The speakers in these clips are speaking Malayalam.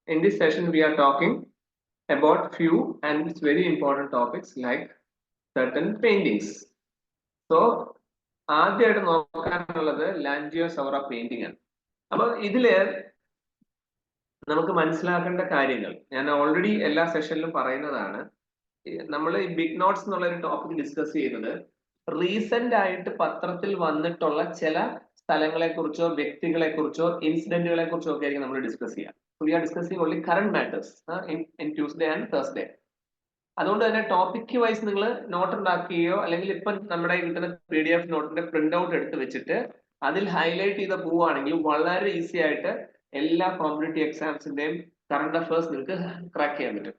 In this session, we are talking about few and it's very important topics like certain paintings. So, ആദ്യമായിട്ട് നോക്കാനുള്ളത് ലാൻജിയോ സൗറ പെയിന്റിംഗ് ആണ്. അപ്പൊ ഇതില് നമുക്ക് മനസ്സിലാക്കേണ്ട കാര്യങ്ങൾ ഞാൻ ഓൾറെഡി എല്ലാ സെഷനിലും പറയുന്നതാണ്. നമ്മൾ ഈ ബിഗ് നോട്ട്സ് എന്നുള്ള ഒരു ടോപ്പിക് ഡിസ്കസ് ചെയ്യുന്നത് റീസെന്റ് ആയിട്ട് പത്രത്തിൽ വന്നിട്ടുള്ള ചില സ്ഥലങ്ങളെ കുറിച്ചോ വ്യക്തികളെ കുറിച്ചോ ഇൻസിഡന്റുകളെ കുറിച്ചോ ഒക്കെ ആയിരിക്കും നമ്മൾ ഡിസ്കസ് ചെയ്യുക. We are discussing only current matters in Tuesday and Thursday. അതുകൊണ്ട് തന്നെ ടോപ്പിക് വൈസ് നിങ്ങൾ നോട്ട് ഉണ്ടാക്കുകയോ അല്ലെങ്കിൽ ഇപ്പം നമ്മുടെ കിട്ടുന്ന PDF നോട്ടിന്റെ പ്രിന്റ് ഔട്ട് എടുത്ത് വെച്ചിട്ട് അതിൽ ഹൈലൈറ്റ് ചെയ്ത് പോവുകയാണെങ്കിൽ വളരെ ഈസി ആയിട്ട് എല്ലാ കോമ്പറ്റേറ്റീവ് എക്സാംസിന്റെയും കറണ്ട് അഫയേഴ്സ് നിങ്ങൾക്ക് ക്രാക്ക് ചെയ്യാൻ പറ്റും.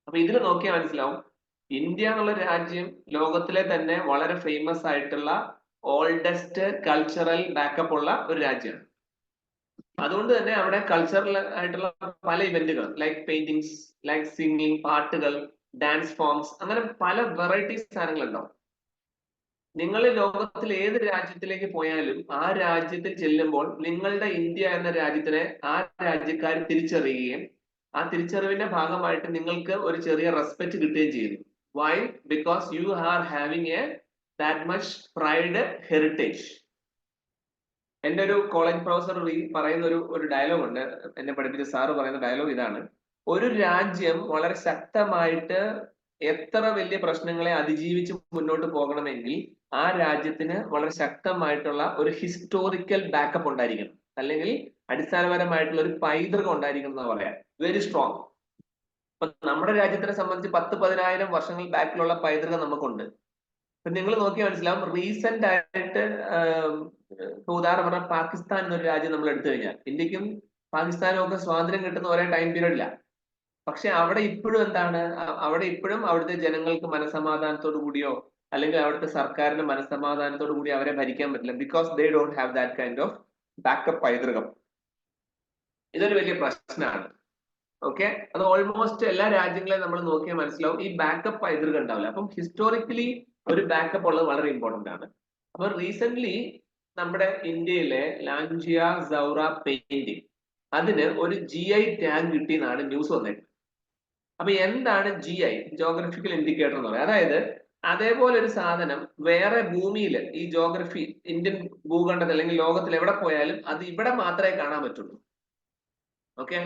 അപ്പൊ ഇതിൽ നോക്കിയാൽ മനസ്സിലാവും, ഇന്ത്യ എന്നുള്ള രാജ്യം ലോകത്തിലെ തന്നെ വളരെ ഫേമസ് ആയിട്ടുള്ള ഓൾഡസ്റ്റ് കൾച്ചറൽ ബാക്കപ്പ് ഉള്ള ഒരു രാജ്യമാണ്. അതുകൊണ്ട് തന്നെ അവിടെ കൾച്ചറൽ ആയിട്ടുള്ള പല ഇവന്റുകൾ ലൈക്ക് പെയിന്റിങ്സ്, ലൈക്ക് സിംഗിങ്, പാട്ടുകൾ, ഡാൻസ് ഫോംസ്, അങ്ങനെ പല വെറൈറ്റീസ് സാധനങ്ങളുണ്ടാവും. നിങ്ങൾ ലോകത്തിൽ ഏത് രാജ്യത്തിലേക്ക് പോയാലും ആ രാജ്യത്തിൽ ചെല്ലുമ്പോൾ നിങ്ങളുടെ ഇന്ത്യ എന്ന രാജ്യത്തിനെ ആ രാജ്യക്കാർ തിരിച്ചറിയുകയും ആ തിരിച്ചറിവിന്റെ ഭാഗമായിട്ട് നിങ്ങൾക്ക് ഒരു ചെറിയ റെസ്പെക്ട് കിട്ടുകയും ചെയ്യുന്നു. Why? Because you are having a that much pride heritage. എൻ്റെ ഒരു കോളേജ് പ്രൊഫസർ പറയുന്ന ഒരു ഡയലോഗ് ഉണ്ട്, എന്നെ പഠിപ്പിച്ച സാറ് പറയുന്ന ഡയലോഗ് ഇതാണ്: ഒരു രാജ്യം വളരെ ശക്തമായിട്ട് എത്ര വലിയ പ്രശ്നങ്ങളെ അതിജീവിച്ച് മുന്നോട്ട് പോകണമെങ്കിൽ ആ രാജ്യത്തിന് വളരെ ശക്തമായിട്ടുള്ള ഒരു ഹിസ്റ്റോറിക്കൽ ബാക്കപ്പ് ഉണ്ടായിരിക്കണം, അല്ലെങ്കിൽ അടിസ്ഥാനപരമായിട്ടുള്ള ഒരു പൈതൃകം ഉണ്ടായിരിക്കണം എന്ന് പറയാം. Very strong. ഇപ്പൊ നമ്മുടെ രാജ്യത്തിനെ സംബന്ധിച്ച് 10,000-10,000 വർഷങ്ങൾ ബാക്കിലുള്ള പൈതൃകം നമുക്കുണ്ട്. ഇപ്പൊ നിങ്ങൾ നോക്കി മനസ്സിലാവും, റീസെന്റ് ആയിട്ട് ഉദാഹരണം പറഞ്ഞാൽ പാകിസ്ഥാൻ എന്നൊരു രാജ്യം നമ്മൾ എടുത്തു കഴിഞ്ഞാൽ ഇന്ത്യക്കും പാകിസ്ഥാനും ഒക്കെ സ്വാതന്ത്ര്യം കിട്ടുന്ന ഒരേ ടൈം പീരീഡില്ല. പക്ഷെ അവിടെ ഇപ്പോഴും എന്താണ്, അവിടെ ഇപ്പോഴും അവിടുത്തെ ജനങ്ങൾക്ക് മനസമാധാനത്തോടു കൂടിയോ അല്ലെങ്കിൽ അവിടുത്തെ സർക്കാരിന് മനസമാധാനത്തോടു കൂടി അവരെ ഭരിക്കാൻ പറ്റില്ല. Because they don't have that kind of backup പൈതൃകം. ഇതൊരു വലിയ പ്രശ്നമാണ്. ഓക്കെ, അത് ഓൾമോസ്റ്റ് എല്ലാ രാജ്യങ്ങളെയും നമ്മൾ നോക്കിയാൽ മനസ്സിലാവും ഈ ബാക്കപ്പ് പൈതൃകം ഉണ്ടാവില്ല. അപ്പം ഹിസ്റ്റോറിക്കലി ഒരു ബാക്കപ്പ് ഉള്ളത് വളരെ ഇമ്പോർട്ടന്റ് ആണ്. അപ്പൊ റീസെന്റ് നമ്മുടെ ഇന്ത്യയിലെ ലാൻജിയ സൗറ പെയിന്റിംഗ്, അതിന് ഒരു GI ടാഗ് കിട്ടിയെന്നാണ് ന്യൂസ് വന്നേക്കുന്നത്. അപ്പൊ എന്താണ് GI? ജോഗ്രഫിക്കൽ ഇൻഡിക്കേറ്റർ എന്ന് പറയുന്നത്. അതായത് അതേപോലെ ഒരു സാധനം വേറെ ഭൂമിയിൽ ഈ ജോഗ്രഫി ഇന്ത്യൻ ഭൂഖണ്ഡത്തിൽ അല്ലെങ്കിൽ ലോകത്തിൽ എവിടെ പോയാലും അത് ഇവിടെ മാത്രമേ കാണാൻ പറ്റുള്ളൂ. ഓക്കെ,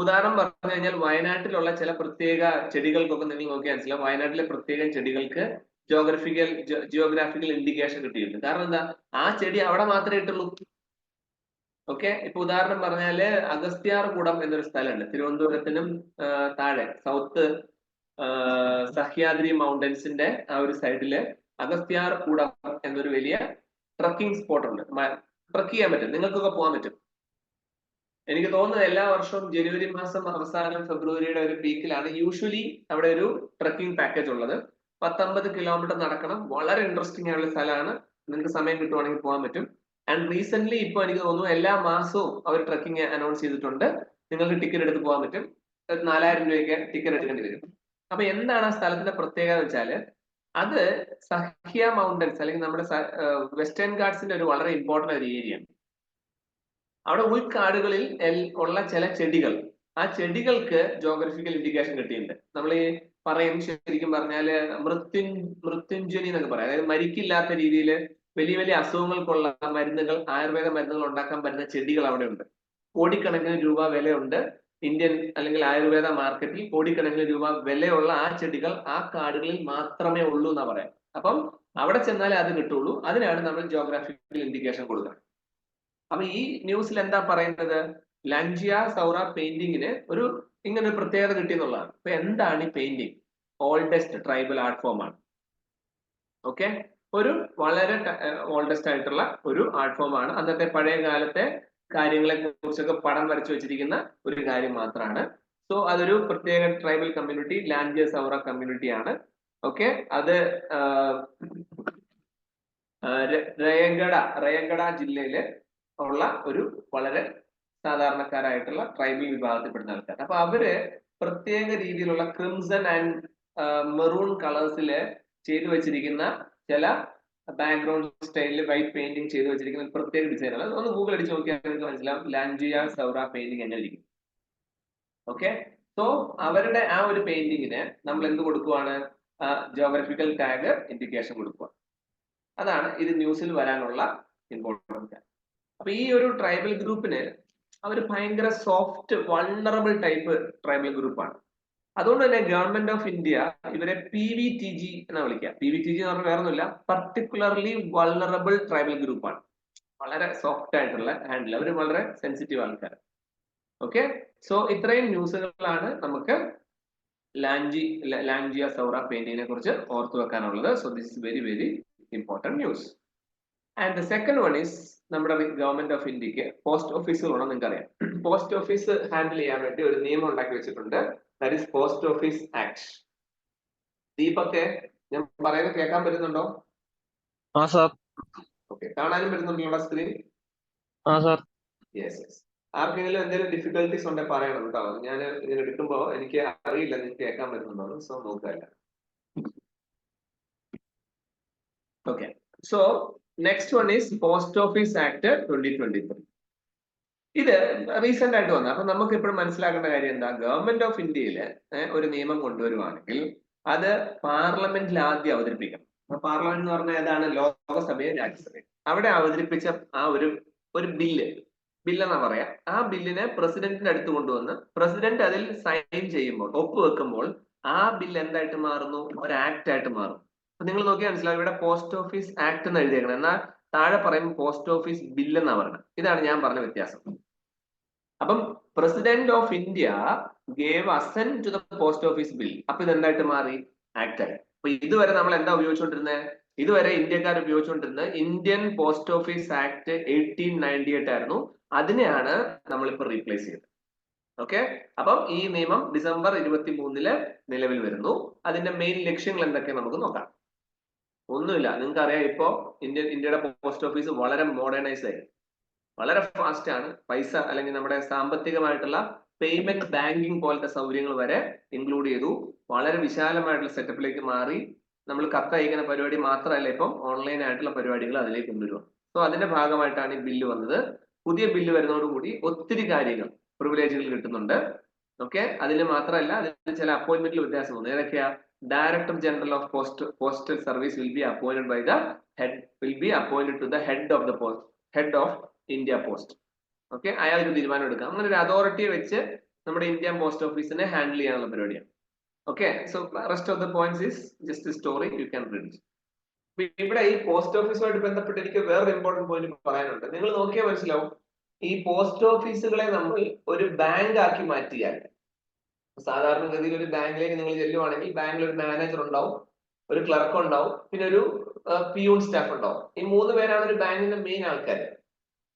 ഉദാഹരണം പറഞ്ഞു കഴിഞ്ഞാൽ വയനാട്ടിലുള്ള ചില പ്രത്യേക ചെടികൾക്കൊക്കെ നിങ്ങൾ നോക്കിയാൽ മനസ്സിലാവും, വയനാട്ടിലെ പ്രത്യേക ചെടികൾക്ക് ജിയോഗ്രാഫിക്കൽ ഇൻഡിക്കേഷൻ കിട്ടിയിട്ടുണ്ട്. കാരണം എന്താ, ആ ചെടി അവിടെ മാത്രമേ ഇട്ടുള്ളൂ. ഓക്കെ, ഇപ്പൊ ഉദാഹരണം പറഞ്ഞാല് അഗസ്ത്യാർകൂടം എന്നൊരു സ്ഥലമുണ്ട് തിരുവനന്തപുരത്തിനും താഴെ സൗത്ത് സഹ്യാദ്രി മൗണ്ടൻസിന്റെ ആ ഒരു സൈഡില് അഗസ്ത്യാർകൂടം എന്നൊരു വലിയ ട്രക്കിംഗ് സ്പോട്ട് ഉണ്ട്. ട്രക്ക് ചെയ്യാൻ പറ്റും, നിങ്ങൾക്കൊക്കെ പോകാൻ പറ്റും. എനിക്ക് തോന്നുന്നത് എല്ലാ വർഷവും ജനുവരി മാസം അവസാനം ഫെബ്രുവരിയുടെ ഒരു പീക്കിലാണ് യൂഷ്വലി അവിടെ ഒരു ട്രക്കിംഗ് പാക്കേജ് ഉള്ളത്. 19 കിലോമീറ്റർ നടക്കണം. വളരെ ഇൻട്രസ്റ്റിംഗ് ആയിട്ടുള്ള സ്ഥലമാണ്. നിങ്ങൾക്ക് സമയം കിട്ടുവാണെങ്കിൽ പോകാൻ പറ്റും. ആൻഡ് റീസെന്റ് ഇപ്പൊ എനിക്ക് തോന്നുന്നു എല്ലാ മാസവും അവർ ട്രക്കിംഗ് അനൗൺസ് ചെയ്തിട്ടുണ്ട്. നിങ്ങൾക്ക് ടിക്കറ്റ് എടുത്ത് പോകാൻ പറ്റും. 4000 രൂപയ്ക്ക് ടിക്കറ്റ് എടുക്കേണ്ടി വരും. അപ്പൊ എന്താണ് ആ സ്ഥലത്തിന്റെ പ്രത്യേകത എന്ന് വെച്ചാല്, അത് സഹ്യ മൗണ്ടൻസ് അല്ലെങ്കിൽ നമ്മുടെ വെസ്റ്റേൺ ഗാർഡ്സിന്റെ ഒരു വളരെ ഇമ്പോർട്ടന്റ് ഒരു ഏരിയയാണ്. അവിടെ ഉൾക്കാടുകളിൽ ഉള്ള ചില ചെടികൾ, ആ ചെടികൾക്ക് ജോഗ്രഫിക്കൽ ഇൻഡിക്കേഷൻ കിട്ടിയിട്ടുണ്ട്. നമ്മൾ ഈ പറയും, ശരിക്കും പറഞ്ഞാല് മൃത്യുഞ്ജനി എന്നൊക്കെ പറയാം. അതായത് മരിക്കില്ലാത്ത രീതിയിൽ വലിയ വലിയ അസുഖങ്ങൾക്കുള്ള മരുന്നുകൾ, ആയുർവേദ മരുന്നുകൾ ഉണ്ടാക്കാൻ പറ്റുന്ന ചെടികൾ അവിടെ ഉണ്ട്. കോടിക്കണക്കിന് രൂപ വിലയുണ്ട് ഇന്ത്യൻ അല്ലെങ്കിൽ ആയുർവേദ മാർക്കറ്റിൽ. കോടിക്കണക്കിന് രൂപ വിലയുള്ള ആ ചെടികൾ ആ കാടുകളിൽ മാത്രമേ ഉള്ളൂ എന്നാ പറയാം. അപ്പം അവിടെ ചെന്നാലേ അത് കിട്ടുള്ളൂ. അതിനാണ് നമ്മൾ ജോഗ്രഫിക്കൽ ഇൻഡിക്കേഷൻ കൊടുക്കുന്നത്. അപ്പൊ ഈ ന്യൂസിൽ എന്താ പറയുന്നത്, ലാൻജിയ സൗറ പെയിന്റിങ്ങിന് ഒരു ഇങ്ങനെ ഒരു പ്രത്യേകത കിട്ടിയെന്നുള്ളതാണ്. അപ്പൊ എന്താണ് ഈ painting? Oldest tribal art form ആണ്. ഓക്കെ, ഒരു വളരെ ഓൾഡസ്റ്റ് ആയിട്ടുള്ള ഒരു ആർട്ട് ഫോം ആണ്. അന്നത്തെ പഴയ കാലത്തെ കാര്യങ്ങളെ കുറിച്ചൊക്കെ പടം വരച്ചു വെച്ചിരിക്കുന്ന ഒരു കാര്യം മാത്രമാണ്. സോ അതൊരു പ്രത്യേക ട്രൈബൽ കമ്മ്യൂണിറ്റി, ലാൻജിയ സൗറ കമ്മ്യൂണിറ്റി ആണ്. ഓക്കെ, അത് റയഗഡ ജില്ലയില് ഉള്ള ഒരു വളരെ സാധാരണക്കാരായിട്ടുള്ള ട്രൈബൽ വിഭാഗത്തിൽപ്പെടുന്ന ആൾക്കാർ. അപ്പൊ അവര് പ്രത്യേക രീതിയിലുള്ള ക്രിംസൺ ആൻഡ് മെറൂൺ കളേഴ്സില് ചെയ്തു വെച്ചിരിക്കുന്ന ചില ബാക്ക്ഗ്രൗണ്ട് സ്റ്റൈലിൽ വൈറ്റ് പെയിന്റിങ് ചെയ്തു വെച്ചിരിക്കുന്ന പ്രത്യേക ഡിസൈനുകൾ. ഒന്ന് ഗൂഗിൾ അടിച്ച് നോക്കിയാൽ നിങ്ങൾക്ക് മനസ്സിലാവും ലാൻജിയ സൗറ പെയിന്റിങ് എങ്ങനെ ഇരിക്കും. ഓക്കെ, സോ അവരുടെ ആ ഒരു പെയിന്റിങ്ങിന് നമ്മൾ എന്ത് കൊടുക്കുവാണ്? ജോഗ്രഫിക്കൽ ടാഗ് ഇൻഡിക്കേഷൻ കൊടുക്കുക. അതാണ് ഇത് ന്യൂസിൽ വരാനുള്ള ഇമ്പോർട്ടൻസ്. അപ്പൊ ഈ ഒരു ട്രൈബൽ ഗ്രൂപ്പിന് അവർ ഭയങ്കര സോഫ്റ്റ് വൾണറബിൾ ടൈപ്പ് ട്രൈബൽ ഗ്രൂപ്പാണ്. അതുകൊണ്ട് തന്നെ ഗവൺമെന്റ് ഓഫ് ഇന്ത്യ ഇവരെ PVTG എന്നാ വിളിക്കുക. PVTG എന്ന് പറഞ്ഞാൽ വേറൊന്നുമില്ല, പർട്ടിക്കുലർലി വൾണറബിൾ ട്രൈബൽ ഗ്രൂപ്പാണ്. വളരെ സോഫ്റ്റ് ആയിട്ടുള്ള ഹാൻഡിൽ, അവർ വളരെ സെൻസിറ്റീവ് ആൾക്കാർ. ഓക്കെ, സോ ഇത്രയും ന്യൂസുകളാണ് നമുക്ക് ലാൻജിയ സൗറ പെയിന്റിങ്ങിനെ കുറിച്ച് ഓർത്തു വെക്കാനുള്ളത്. So this is very very important news. And the second one is നമ്മുടെ ഗവൺമെന്റ് ഓഫ് ഇന്ത്യക്ക് പോസ്റ്റ് ഓഫീസ് വേണം. നിങ്ങൾക്ക് അറിയാം, പോസ്റ്റ് ഓഫീസ് ഹാൻഡിൽ ചെയ്യാൻ വേണ്ടി ഒരു നിയമം ഉണ്ടാക്കി വെച്ചിട്ടുണ്ട്. That is post office act. ദീപക്കെ ഞാൻ പറയുന്നത് കേൾക്കാൻ പറ്റുന്നുണ്ടോ? ഓക്കെ, കാണാനും പറ്റുന്നുണ്ടോ സ്ക്രീൻ? Yes yes. ആർക്കെങ്കിലും എന്തെങ്കിലും ഡിഫിക്കൽട്ടീസ് ഉണ്ടെങ്കിൽ പറയണം കേട്ടോ. ഞാൻ ഇങ്ങനെ എടുക്കുമ്പോ എനിക്ക് അറിയില്ല നിങ്ങൾക്ക് കേൾക്കാൻ പറ്റുന്നുണ്ടോ, സോ നോക്കല്ല. Okay, so next one is post office act 2023. ഇത് റീസെന്റ് ആയിട്ട് വന്നത്. അപ്പൊ നമുക്ക് ഇപ്പോഴും മനസ്സിലാക്കേണ്ട കാര്യം എന്താ? ഗവൺമെന്റ് ഓഫ് ഇന്ത്യയില് ഒരു നിയമം കൊണ്ടുവരുവാണെങ്കിൽ അത് പാർലമെന്റിൽ ആദ്യം അവതരിപ്പിക്കണം. പാർലമെന്റ് എന്ന് പറഞ്ഞാൽ ഏതാണ്? ലോകസഭയും രാജ്യസഭയും. അവിടെ അവതരിപ്പിച്ച ആ ഒരു ബില്ലെന്നാ പറയാ. ആ ബില്ലിനെ പ്രസിഡന്റിന്റെ അടുത്ത് കൊണ്ടുവന്ന് പ്രസിഡന്റ് അതിൽ സൈൻ ചെയ്യുമ്പോൾ, ഒപ്പുവെക്കുമ്പോൾ ആ ബില്ല് എന്തായിട്ട് മാറുന്നു? ഒരു ആക്ട് ആയിട്ട് മാറും. അപ്പൊ നിങ്ങൾ നോക്കിയാൽ മനസ്സിലാവും, ഇവിടെ പോസ്റ്റ് ഓഫീസ് ആക്ട് എന്ന് എഴുതിയേക്കണം, എന്നാൽ താഴെ പറയുമ്പോൾ പോസ്റ്റ് ഓഫീസ് ബില്ല് എന്നാ പറയുന്നത്. ഇതാണ് ഞാൻ പറഞ്ഞ വ്യത്യാസം. അപ്പം president of India gave assent to the post office bill. അപ്പൊ ഇത് എന്തായിട്ട് മാറി? ആക്ട് ആയി. അപ്പൊ ഇതുവരെ നമ്മൾ എന്താ ഉപയോഗിച്ചുകൊണ്ടിരുന്നത്? ഇതുവരെ ഇന്ത്യക്കാർ ഉപയോഗിച്ചുകൊണ്ടിരുന്നത് ഇന്ത്യൻ പോസ്റ്റ് ഓഫീസ് ആക്ട് 1898 ആയിരുന്നു. അതിനെയാണ് നമ്മളിപ്പോൾ റീപ്ലേസ് ചെയ്തത്. ഓക്കെ, അപ്പം ഈ നിയമം ഡിസംബർ 23 നിലവിൽ വരുന്നു. അതിന്റെ മെയിൻ ലക്ഷ്യങ്ങൾ എന്തൊക്കെ നമുക്ക് നോക്കാം. ഒന്നുമില്ല, നിങ്ങൾക്ക് അറിയാം, ഇപ്പോ ഇന്ത്യയുടെ പോസ്റ്റ് ഓഫീസ് വളരെ മോഡേണൈസ് ആയി, വളരെ ഫാസ്റ്റ് ആണ്. പൈസ അല്ലെങ്കിൽ നമ്മുടെ സാമ്പത്തികമായിട്ടുള്ള പേയ്മെന്റ് ബാങ്കിങ് പോലത്തെ സൗകര്യങ്ങൾ വരെ ഇൻക്ലൂഡ് ചെയ്തു. വളരെ വിശാലമായിട്ടുള്ള സെറ്റപ്പിലേക്ക് മാറി. നമ്മൾ കത്തയക്കുന്ന പരിപാടി മാത്രമല്ല, ഇപ്പം ഓൺലൈൻ ആയിട്ടുള്ള പരിപാടികൾ അതിലേക്ക് കൊണ്ടുവരുക. സോ അതിന്റെ ഭാഗമായിട്ടാണ് ഈ ബില്ല് വന്നത്. പുതിയ ബില്ല് വരുന്നതോടുകൂടി ഒത്തിരി കാര്യങ്ങൾ, പ്രിവിലേജുകൾ കിട്ടുന്നുണ്ട്. ഓക്കെ, അതിൽ മാത്രമല്ല, അതിൽ ചില അപ്പോയിന്റ്മെന്റിൽ വ്യത്യാസം വന്നു. ഏതൊക്കെയാ? Director general of postal service will be appointed by the appointed to the head of India post. Okay, അയാൾക്ക് തീരുമാനം എടുക്കാം. അങ്ങനെ ഒരു അതോറിറ്റിയെ വെച്ച് നമ്മുടെ ഇന്ത്യൻ പോസ്റ്റ് ഓഫീസിനെ ഹാൻഡിൽ ചെയ്യാനുള്ള പരിപാടിയാണ്. Okay, so rest of the points is just story, you can read. ഇവിടെ ഈ പോസ്റ്റ് ഓഫീസുമായിട്ട് ബന്ധപ്പെട്ട് എനിക്ക് വേറൊരു ഇമ്പോർട്ടന്റ് പോയിന്റ് പറയാനുണ്ട്. നിങ്ങൾ നോക്കിയാൽ മനസ്സിലാവും, ഈ പോസ്റ്റ് ഓഫീസുകളെ നമ്മൾ ഒരു ബാങ്ക് ആക്കി മാറ്റിയാൽ, സാധാരണഗതിയിൽ ഒരു ബാങ്കിലേക്ക് നിങ്ങൾ ചെല്ലുവാണെങ്കിൽ ബാങ്കിൽ ഒരു മാനേജർ ഉണ്ടാവും, ഒരു ക്ലർക്ക് ഉണ്ടാവും, പിന്നെ ഒരു പിയൂൺ സ്റ്റാഫ് ഉണ്ടാവും. ഈ 3 പേരാണ് ഒരു ബാങ്കിന്റെ മെയിൻ ആൾക്കാർ.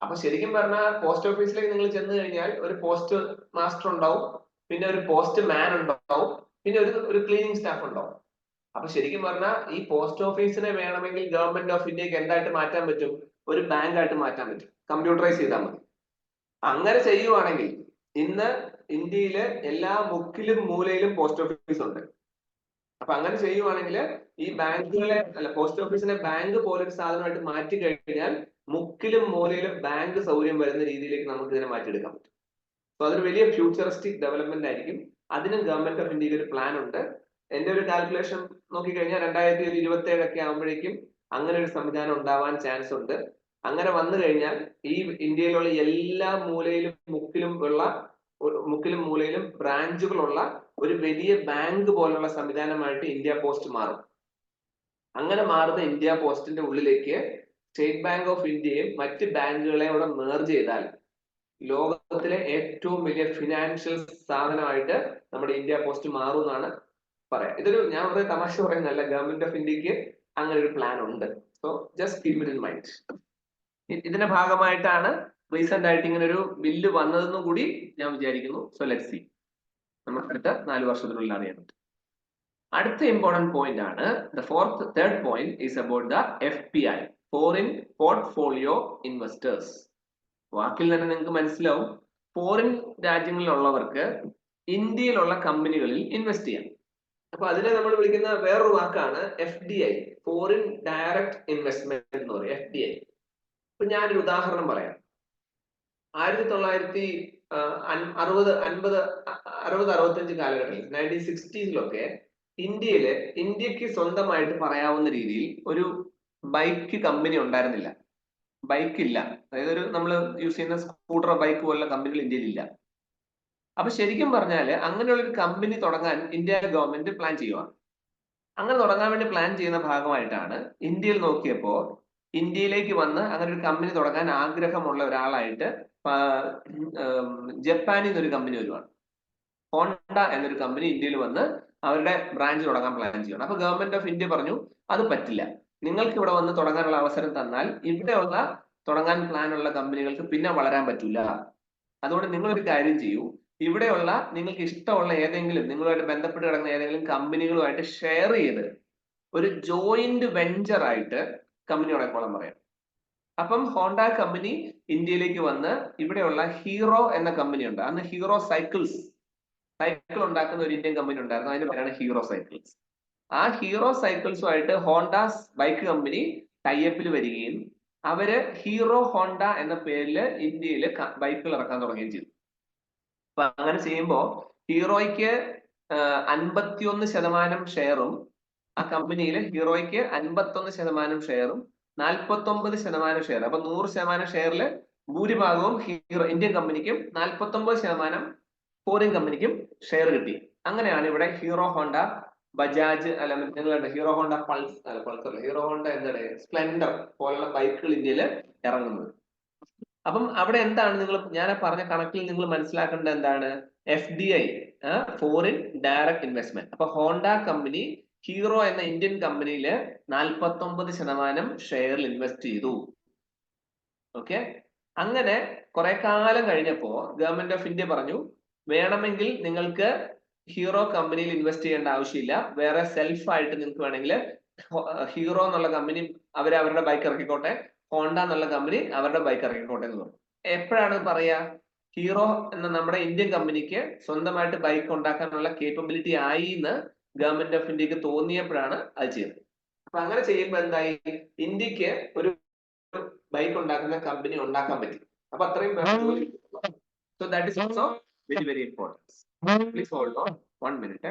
അപ്പൊ ശരിക്കും പറഞ്ഞാൽ പോസ്റ്റ് ഓഫീസിലേക്ക് നിങ്ങൾ ചെന്ന് കഴിഞ്ഞാൽ ഒരു പോസ്റ്റ് മാസ്റ്റർ ഉണ്ടാവും, പിന്നെ ഒരു പോസ്റ്റ് മാൻ ഉണ്ടാവും, പിന്നെ ഒരു ക്ലീനിങ് സ്റ്റാഫ് ഉണ്ടാവും. അപ്പൊ ശരിക്കും പറഞ്ഞാൽ ഈ പോസ്റ്റ് ഓഫീസിനെ വേണമെങ്കിൽ ഗവൺമെന്റ് ഓഫ് ഇന്ത്യക്ക് എന്തായിട്ട് മാറ്റാൻ പറ്റും? ഒരു ബാങ്ക് ആയിട്ട് മാറ്റാൻ പറ്റും, കമ്പ്യൂട്ടറൈസ് ചെയ്താൽ മതി. അങ്ങനെ ചെയ്യുവാണെങ്കിൽ ഇന്ന് ഇന്ത്യയിലെ എല്ലാ മുക്കിലും മൂലയിലും പോസ്റ്റ് ഓഫീസ് ഉണ്ട്. അപ്പൊ അങ്ങനെ ചെയ്യുവാണെങ്കിൽ ഈ ബാങ്കുകളെ പോസ്റ്റ് ഓഫീസിനെ ബാങ്ക് പോലൊരു സാധനമായിട്ട് മാറ്റി കഴിഞ്ഞാൽ മുക്കിലും മൂലയിലും ബാങ്ക് സൗകര്യം വരുന്ന രീതിയിലേക്ക് നമുക്ക് ഇതിനെ മാറ്റിയെടുക്കാൻ പറ്റും. സോ അതൊരു വലിയ ഫ്യൂച്ചറിസ്റ്റിക് ഡെവലപ്മെന്റ് ആയിരിക്കും. അതിനും ഗവൺമെന്റ് ഓഫ് ഇന്ത്യക്ക് ഒരു പ്ലാൻ ഉണ്ട്. എന്റെ ഒരു കാൽക്കുലേഷൻ നോക്കിക്കഴിഞ്ഞാൽ 2027 ഒക്കെ ആകുമ്പോഴേക്കും അങ്ങനെ ഒരു സംവിധാനം ഉണ്ടാവാൻ ചാൻസ് ഉണ്ട്. അങ്ങനെ വന്നു കഴിഞ്ഞാൽ ഈ ഇന്ത്യയിലുള്ള എല്ലാ മുക്കിലും മൂലയിലും ബ്രാഞ്ചുകളുള്ള ഒരു വലിയ ബാങ്ക് പോലുള്ള സംവിധാനമായിട്ട് ഇന്ത്യ പോസ്റ്റ് മാറും. അങ്ങനെ മാറുന്ന ഇന്ത്യ പോസ്റ്റിന്റെ ഉള്ളിലേക്ക് സ്റ്റേറ്റ് ബാങ്ക് ഓഫ് ഇന്ത്യയും മറ്റ് ബാങ്കുകളെയും കൂടെ മേർജ് ചെയ്താൽ ലോകത്തിലെ ഏറ്റവും വലിയ ഫിനാൻഷ്യൽ സ്ഥാപനമായിട്ട് നമ്മുടെ ഇന്ത്യ പോസ്റ്റ് മാറും എന്നാണ് പറയാം. ഞാൻ ഒരു തമാശ പറയുന്നതല്ല, ഗവൺമെന്റ് ഓഫ് ഇന്ത്യക്ക് അങ്ങനെ ഒരു പ്ലാൻ ഉണ്ട്. So just keep it in mind. ഇതിന്റെ ഭാഗമായിട്ടാണ് റീസെന്റ് ആയിട്ട് ഇങ്ങനെ ഒരു ബില്ല് വന്നതെന്നും കൂടി ഞാൻ വിചാരിക്കുന്നു. സോ ലെറ്റ്സ് സീ, നമുക്ക് അടുത്ത 4 വർഷത്തിനുള്ളിൽ അറിയാൻ പറ്റും. അടുത്ത ഇമ്പോർട്ടന്റ് പോയിന്റ് ആണ് third point is about the FPI, foreign portfolio investors. വാക്കിൽ തന്നെ നിങ്ങൾക്ക് മനസ്സിലാവും, ഫോറിൻ രാജ്യങ്ങളിലുള്ളവർക്ക് ഇന്ത്യയിലുള്ള കമ്പനികളിൽ ഇൻവെസ്റ്റ് ചെയ്യാം. അപ്പൊ അതിനെ നമ്മൾ വിളിക്കുന്ന വേറൊരു വാക്കാണ് FDI, ഫോറിൻ ഡയറക്ട് ഇൻവെസ്റ്റ്മെന്റ് എന്ന് പറയും, FDI. ഇപ്പൊ ഞാനൊരു ഉദാഹരണം പറയാം. 1960, 60-65 കാലഘട്ടത്തിൽ 1960s ഇന്ത്യക്ക് സ്വന്തമായിട്ട് പറയാവുന്ന രീതിയിൽ ഒരു ബൈക്ക് കമ്പനി ഉണ്ടായിരുന്നില്ല. ബൈക്ക് ഇല്ല. അതായത് നമ്മൾ യൂസ് ചെയ്യുന്ന സ്കൂട്ടർ, ബൈക്ക് പോലുള്ള കമ്പനികൾ ഇന്ത്യയിൽ ഇല്ല. അപ്പൊ ശരിക്കും പറഞ്ഞാല് അങ്ങനെയുള്ള ഒരു കമ്പനി തുടങ്ങാൻ ഇന്ത്യ ഗവൺമെന്റ് പ്ലാൻ ചെയ്യുക. അങ്ങനെ തുടങ്ങാൻ വേണ്ടി പ്ലാൻ ചെയ്യുന്ന ഭാഗമായിട്ടാണ് ഇന്ത്യയിൽ നോക്കിയപ്പോ ഇന്ത്യയിലേക്ക് വന്ന് അങ്ങനെ ഒരു കമ്പനി തുടങ്ങാൻ ആഗ്രഹമുള്ള ഒരാളായിട്ട് ജപ്പാനിൽ നിന്നൊരു കമ്പനി വരുവാണ്. ഹോണ്ട എന്നൊരു കമ്പനി ഇന്ത്യയിൽ വന്ന് അവരുടെ ബ്രാഞ്ച് തുടങ്ങാൻ പ്ലാൻ ചെയ്യണം. അപ്പൊ ഗവൺമെന്റ് ഓഫ് ഇന്ത്യ പറഞ്ഞു അത് പറ്റില്ല, നിങ്ങൾക്ക് ഇവിടെ വന്ന് തുടങ്ങാനുള്ള അവസരം തന്നാൽ ഇവിടെയുള്ള തുടങ്ങാൻ പ്ലാനുള്ള കമ്പനികൾക്ക് പിന്നെ വളരാൻ പറ്റില്ല. അതുകൊണ്ട് നിങ്ങളൊരു കാര്യം ചെയ്യൂ, ഇവിടെയുള്ള നിങ്ങൾക്ക് ഇഷ്ടമുള്ള ഏതെങ്കിലും നിങ്ങളുമായിട്ട് ബന്ധപ്പെട്ട് കിടക്കുന്ന ഏതെങ്കിലും കമ്പനികളുമായിട്ട് ഷെയർ ചെയ്ത് ഒരു ജോയിന്റ് വെഞ്ചർ ആയിട്ട് കമ്പനി തുടങ്ങിക്കോളാൻ പറയാം. അപ്പം ഹോണ്ട കമ്പനി ഇന്ത്യയിലേക്ക് വന്ന് ഇവിടെയുള്ള ഹീറോ എന്ന കമ്പനി ഉണ്ട്. അന്ന് ഹീറോ സൈക്കിൾ ഉണ്ടാക്കുന്ന ഒരു ഇന്ത്യൻ കമ്പനി ഉണ്ടായിരുന്നു. അതിന്റെ പേരാണ് ഹീറോ സൈക്കിൾസ്. ആ ഹീറോ സൈക്കിൾസുമായിട്ട് ഹോണ്ടാസ് ബൈക്ക് കമ്പനി ടൈപ്പിൽ വരികയും അവര് ഹീറോ ഹോണ്ട എന്ന പേരിൽ ഇന്ത്യയിൽ ബൈക്കുകൾ ഇറക്കാൻ തുടങ്ങുകയും ചെയ്തു. അപ്പൊ അങ്ങനെ ചെയ്യുമ്പോ ഹീറോയ്ക്ക് 51% ഷെയറും ആ കമ്പനിയിൽ ഹീറോയ്ക്ക് 51% ഷെയറും 49% ഷെയർ. അപ്പൊ 100% ഷെയറിൽ ഭൂരിഭാഗവും ഹീറോ ഇന്ത്യൻ കമ്പനിക്കും 49% ഫോറിൻ കമ്പനിക്കും ഷെയർ കിട്ടി. അങ്ങനെയാണ് ഇവിടെ ഹീറോ ഹോണ്ട, ബജാജ് നിങ്ങളുടെ hero Honda Pulsar, hero Honda എന്താണ് സ്പ്ലെൻഡർ പോലുള്ള ബൈക്കുകൾ ഇന്ത്യയിൽ ഇറങ്ങുന്നത്. അപ്പം അവിടെ എന്താണ് ഞാൻ പറഞ്ഞ കണക്കിൽ നിങ്ങൾ മനസ്സിലാക്കേണ്ടത് എന്താണ്? FDI, foreign direct investment. അപ്പൊ ഹോണ്ട കമ്പനി ഹീറോ എന്ന ഇന്ത്യൻ കമ്പനിയിൽ 49% ഷെയറിൽ ഇൻവെസ്റ്റ് ചെയ്തു. ഓക്കെ, അങ്ങനെ കുറെ കാലം കഴിഞ്ഞപ്പോ ഗവൺമെന്റ് ഓഫ് ഇന്ത്യ പറഞ്ഞു വേണമെങ്കിൽ നിങ്ങൾക്ക് ഹീറോ കമ്പനിയിൽ ഇൻവെസ്റ്റ് ചെയ്യേണ്ട ആവശ്യമില്ല, വേറെ സെൽഫായിട്ട് നിങ്ങൾക്ക് വേണമെങ്കിൽ ഹീറോ എന്നുള്ള കമ്പനി അവരുടെ ബൈക്ക് ഇറക്കിക്കോട്ടെ, ഹോണ്ട എന്നുള്ള കമ്പനി അവരുടെ ബൈക്ക് ഇറക്കിക്കോട്ടെ എന്ന് പറഞ്ഞു. എപ്പോഴാണ് പറയാ? ഹീറോ എന്ന നമ്മുടെ ഇന്ത്യൻ കമ്പനിക്ക് സ്വന്തമായിട്ട് ബൈക്ക് ഉണ്ടാക്കാനുള്ള കേപ്പബിലിറ്റി ആയി എന്ന് ഗവൺമെന്റ് ഓഫ് ഇന്ത്യക്ക് തോന്നിയപ്പോഴാണ് അത് ചെയ്തത്. അപ്പൊ അങ്ങനെ ചെയ്യുമ്പോൾ എന്തായി? ഇന്ത്യക്ക് ഒരു ബൈക്ക് ഉണ്ടാക്കുന്ന കമ്പനി ഉണ്ടാക്കാൻ പറ്റി. അപ്പൊ അത്രയും ജോലി. So that is also very very important. Please hold on 1 minute.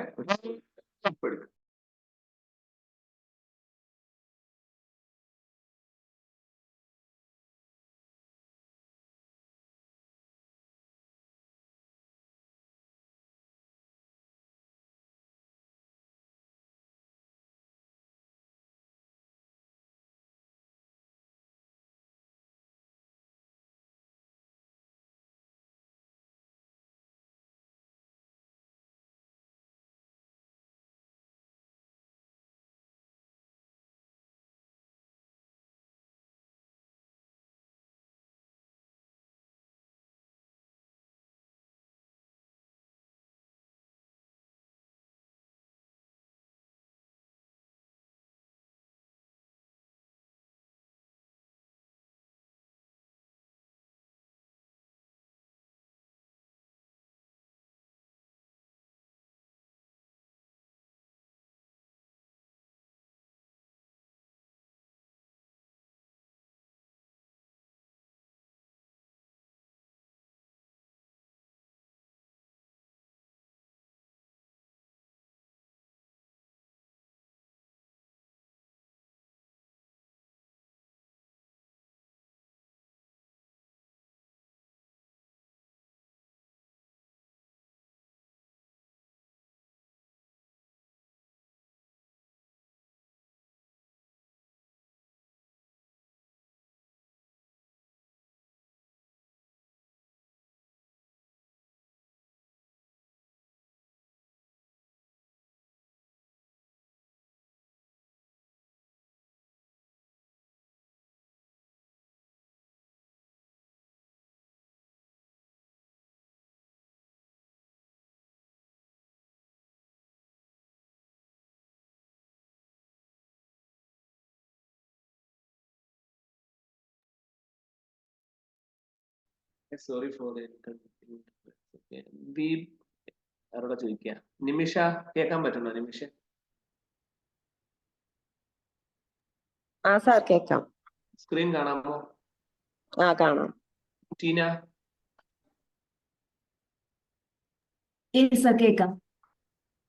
Sorry for the Deep ആരോടാ ചോദിക്കുക? നിമിഷ കേൾക്കാൻ പറ്റുന്നോ? നിമിഷ സാർ കേൾക്കാം. സ്ക്രീൻ കാണാമോ? കാണാം. ടീന കേൾക്കാം.